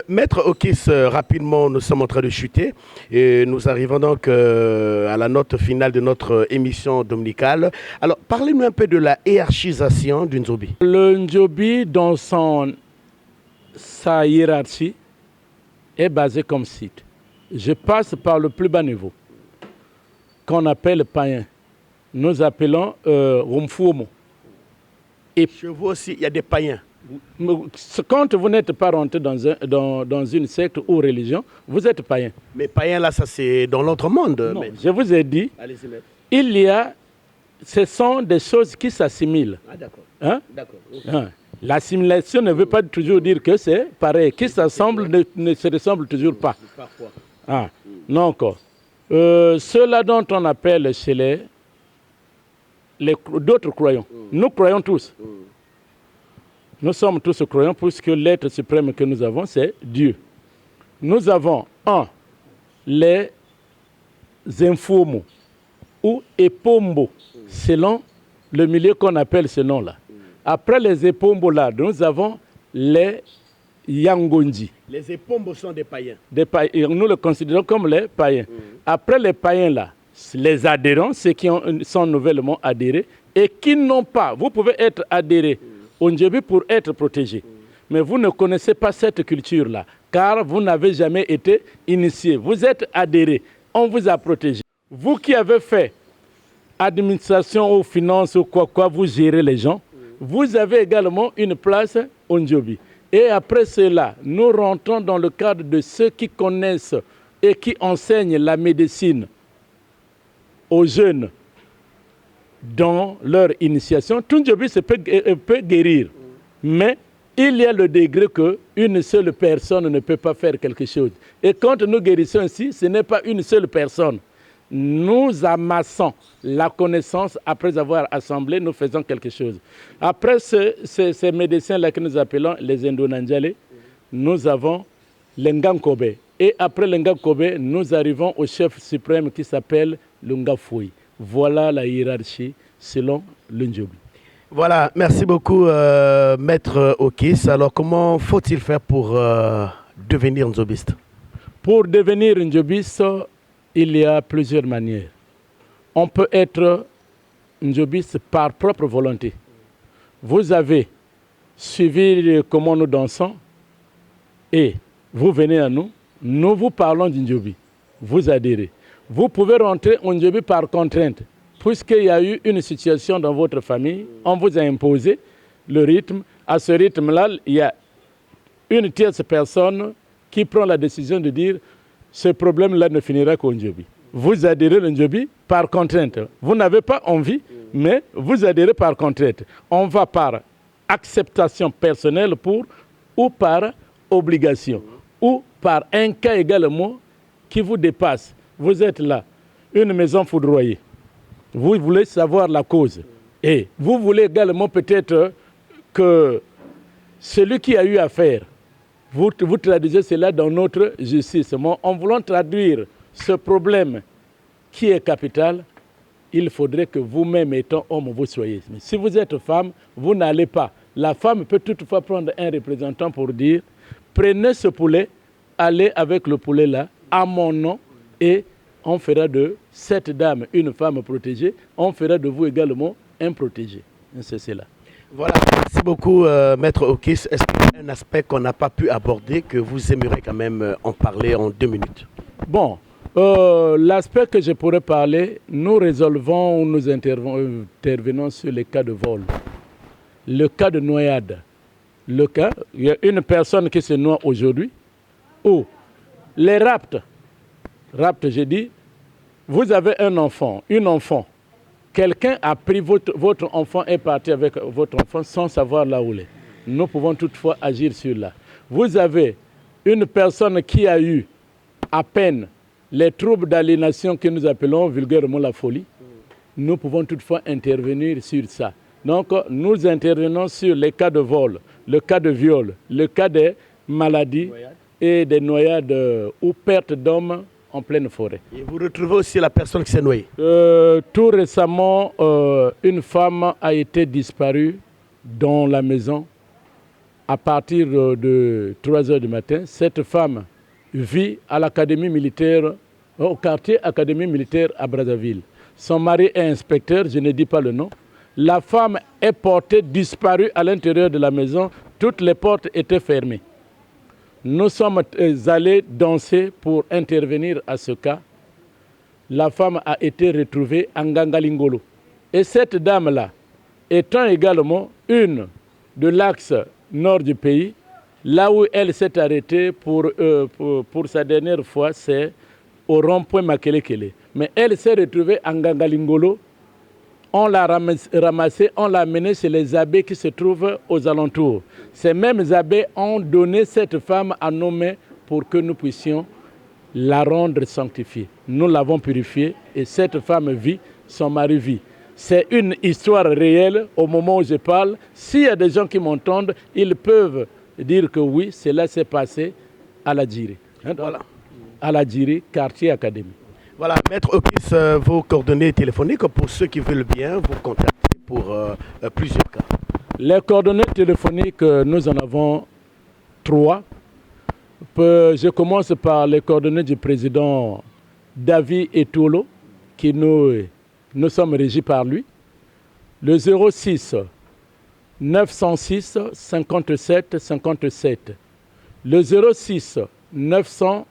Maître Okis, rapidement, nous sommes en train de chuter et nous arrivons donc à la note finale de notre émission dominicale. Alors, parlez-nous un peu de la hiérarchisation du Ndjobi. Le Ndjobi, dans sa hiérarchie, est basé comme site. Je passe par le plus bas niveau, qu'on appelle païen. Nous appelons Rumfuomo. Et chez vous aussi, il y a des païens. Quand vous n'êtes pas rentré dans une secte ou religion, vous êtes païen. Mais païen, là, ça c'est dans l'autre monde. Non, mais... je vous ai dit, ce sont des choses qui s'assimilent. Ah, d'accord. Hein? D'accord. Hein? L'assimilation ne veut pas toujours dire que c'est pareil. Qui s'assemble ne se ressemble toujours pas. Parfois. Ah. Donc, ceux-là dont on appelle chez d'autres croyants. Nous croyons tous. Nous sommes tous croyants puisque l'être suprême que nous avons, c'est Dieu. Nous avons, les Mfuomo ou Epombo, selon le milieu qu'on appelle ce nom-là. Après les Epombo là, nous avons les Yangonji. Les Epombo sont des païens. Nous les considérons comme les païens. Après les païens là, les adhérents, ceux qui sont nouvellement adhérés et qui n'ont pas. Vous pouvez être adhéré au Ndjobi pour être protégé. Mais vous ne connaissez pas cette culture-là, car vous n'avez jamais été initié. Vous êtes adhéré, on vous a protégé. Vous qui avez fait administration ou finance ou quoi, vous gérez les gens, vous avez également une place au Ndjobi. Et après cela, nous rentrons dans le cadre de ceux qui connaissent et qui enseignent la médecine aux jeunes dans leur initiation. Tout Njobi peut guérir, mais il y a le degré qu'une seule personne ne peut pas faire quelque chose. Et quand nous guérissons ici, ce n'est pas une seule personne. Nous amassons la connaissance après avoir assemblé, nous faisons quelque chose. Après ces médecins-là que nous appelons les Ndonanjale, nous avons l'Ngankobe. Et après l'Ngankobe, nous arrivons au chef suprême qui s'appelle l'Ngafoui. Voilà la hiérarchie selon le Njobi. Voilà, merci beaucoup, Maître Okis. Alors, comment faut-il faire pour devenir Njobiste? Pour devenir Njobiste, il y a plusieurs manières. On peut être Njobiste par propre volonté. Vous avez suivi comment nous dansons et vous venez à nous, nous vous parlons d'Njobi. Vous adhérez. Vous pouvez rentrer en Njobi par contrainte. Puisqu'il y a eu une situation dans votre famille, on vous a imposé le rythme. À ce rythme-là, il y a une tierce personne qui prend la décision de dire ce problème-là ne finira qu'au Njobi. Vous adhérez au Njobi par contrainte. Vous n'avez pas envie, mais vous adhérez par contrainte. On va par acceptation personnelle ou par obligation, ou par un cas également qui vous dépasse. Vous êtes là, une maison foudroyée. Vous voulez savoir la cause. Et vous voulez également peut-être que celui qui a eu affaire, vous traduisez cela dans notre justice. Mais en voulant traduire ce problème qui est capital, il faudrait que vous-même, étant homme, vous soyez. Mais si vous êtes femme, vous n'allez pas. La femme peut toutefois prendre un représentant pour dire « Prenez ce poulet, allez avec le poulet là, à mon nom, et on fera de cette dame une femme protégée, on fera de vous également un protégé. » C'est cela. Voilà, merci beaucoup, Maître Okis. Est-ce qu'il y a un aspect qu'on n'a pas pu aborder que vous aimeriez quand même en parler en 2 minutes? Bon, l'aspect que je pourrais parler, nous résolvons ou nous intervenons sur les cas de vol, le cas de noyade. Il y a une personne qui se noie aujourd'hui, ou les raptes, j'ai dit, vous avez un enfant, une enfant. Quelqu'un a pris votre enfant et est parti avec votre enfant sans savoir là où il est. Nous pouvons toutefois agir sur là. Vous avez une personne qui a eu à peine les troubles d'aliénation que nous appelons vulgairement la folie. Nous pouvons toutefois intervenir sur ça. Donc, nous intervenons sur les cas de vol, le cas de viol, le cas des maladies et des noyades ou pertes d'hommes en pleine forêt. Et vous retrouvez aussi la personne qui s'est noyée? Tout récemment, une femme a été disparue dans la maison à partir de 3 heures du matin. Cette femme vit à l'académie militaire, au quartier académie militaire à Brazzaville. Son mari est inspecteur, je ne dis pas le nom. La femme est portée disparue à l'intérieur de la maison. Toutes les portes étaient fermées. Nous sommes allés danser pour intervenir à ce cas. La femme a été retrouvée en Gangalingolo. Et cette dame-là, étant également une de l'axe nord du pays, là où elle s'est arrêtée pour sa dernière fois, c'est au rond-point Makelekele. Mais elle s'est retrouvée en Gangalingolo. On l'a ramassée, on l'a amenée chez les abbés qui se trouvent aux alentours. Ces mêmes abbés ont donné cette femme à nos mains pour que nous puissions la rendre sanctifiée. Nous l'avons purifiée et cette femme vit, son mari vit. C'est une histoire réelle au moment où je parle. S'il y a des gens qui m'entendent, ils peuvent dire que oui, cela s'est passé à la Djiri. Voilà. À la Djiri, quartier académie. Voilà, Maître Okis, vos coordonnées téléphoniques pour ceux qui veulent bien vous contacter pour plusieurs cas. Les coordonnées téléphoniques, nous en avons 3. Je commence par les coordonnées du président David Etolo, qui nous sommes régis par lui. Le 06 906 57 57. Le 06 906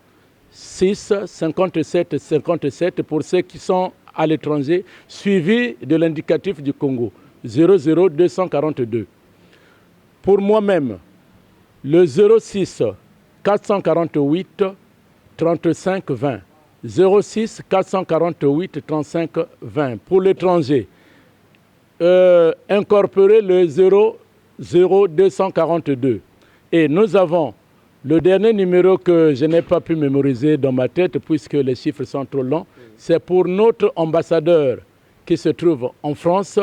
57 57 pour ceux qui sont à l'étranger, suivi de l'indicatif du Congo, 00 242. Pour moi-même, le 06 448 35 20. 06 448 35 20. Pour l'étranger, incorporer le 00242. Et nous avons le dernier numéro que je n'ai pas pu mémoriser dans ma tête puisque les chiffres sont trop longs. C'est pour notre ambassadeur qui se trouve en France,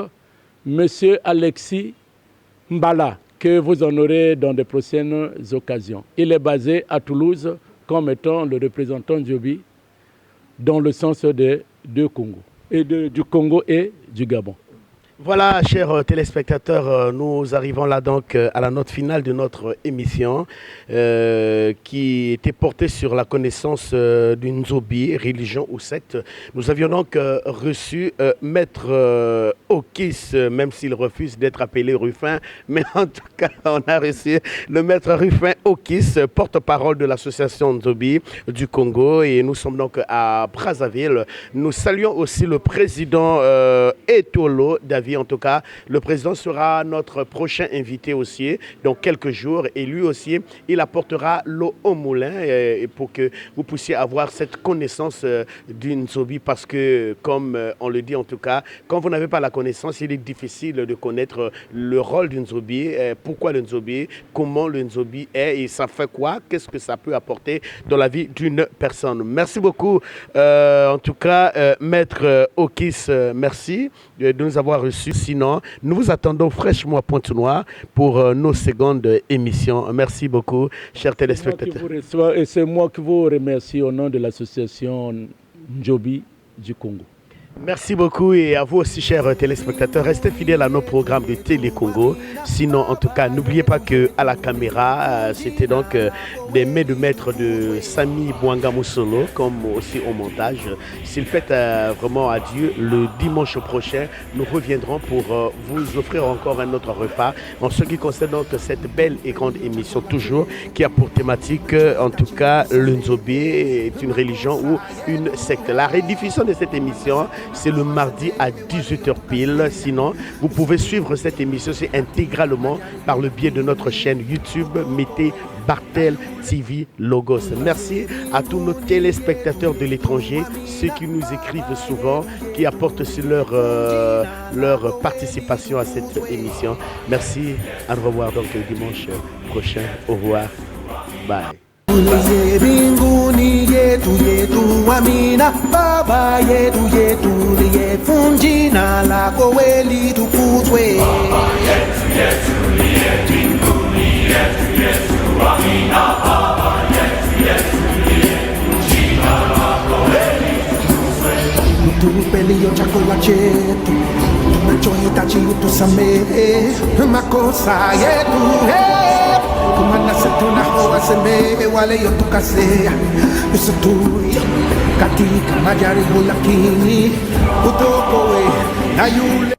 M. Alexis Mbala, que vous honorez dans de prochaines occasions. Il est basé à Toulouse comme étant le représentant Djobi dans le sens du Congo et du Gabon. Voilà, chers téléspectateurs, nous arrivons là donc à la note finale de notre émission qui était portée sur la connaissance d'une Nzobi, religion ou secte. Nous avions donc reçu Maître Okis, même s'il refuse d'être appelé Ruffin, mais en tout cas, on a reçu le Maître Ruffin Okis, porte-parole de l'association Nzobi du Congo, et nous sommes donc à Brazzaville. Nous saluons aussi le président Etolo David. En tout cas, le président sera notre prochain invité aussi dans quelques jours et lui aussi, il apportera l'eau au moulin pour que vous puissiez avoir cette connaissance d'une Nzobi parce que, comme on le dit en tout cas, quand vous n'avez pas la connaissance, il est difficile de connaître le rôle d'une Nzobi, pourquoi le Nzobi, comment le Nzobi est et ça fait quoi, qu'est-ce que ça peut apporter dans la vie d'une personne. Merci beaucoup, en tout cas, Maître Okis, merci de nous avoir reçus. Sinon, nous vous attendons fraîchement à Pointe-Noire pour nos secondes émissions. Merci beaucoup, chers téléspectateurs. Et c'est moi qui vous remercie au nom de l'association Nzobi du Congo. Merci beaucoup et à vous aussi, chers téléspectateurs. Restez fidèles à nos programmes de Télé Congo. Sinon, en tout cas, n'oubliez pas qu'à la caméra, c'était donc des mains de maître de Samy Bouanga Moussolo, comme aussi au montage. S'il fait vraiment adieu, le dimanche prochain, nous reviendrons pour vous offrir encore un autre repas. En ce qui concerne donc cette belle et grande émission, toujours, qui a pour thématique, en tout cas, le Nzobi est une religion ou une secte. La rediffusion de cette émission, c'est le mardi à 18h pile. Sinon, vous pouvez suivre cette émission intégralement par le biais de notre chaîne YouTube. Mettez Bartel TV Logos. Merci à tous nos téléspectateurs de l'étranger, ceux qui nous écrivent souvent, qui apportent aussi leur participation à cette émission. Merci. À revoir donc le dimanche prochain. Au revoir. Bye. Mbinguni yetu yetu amina, Baba yetu yetu liyefu jina lako weli tukuzwe. Baba yetu yetu liyefu mbinguni yetu yetu amina, Baba yetu yetu liyefu jina lako weli tukuzwe. Tupe leo chakula chetu tunachohitaji, utusamehe makosa yetu, nasi tunawasamehe wale yotukosea, usitutie katika majaribu, lakini utuokoe na yule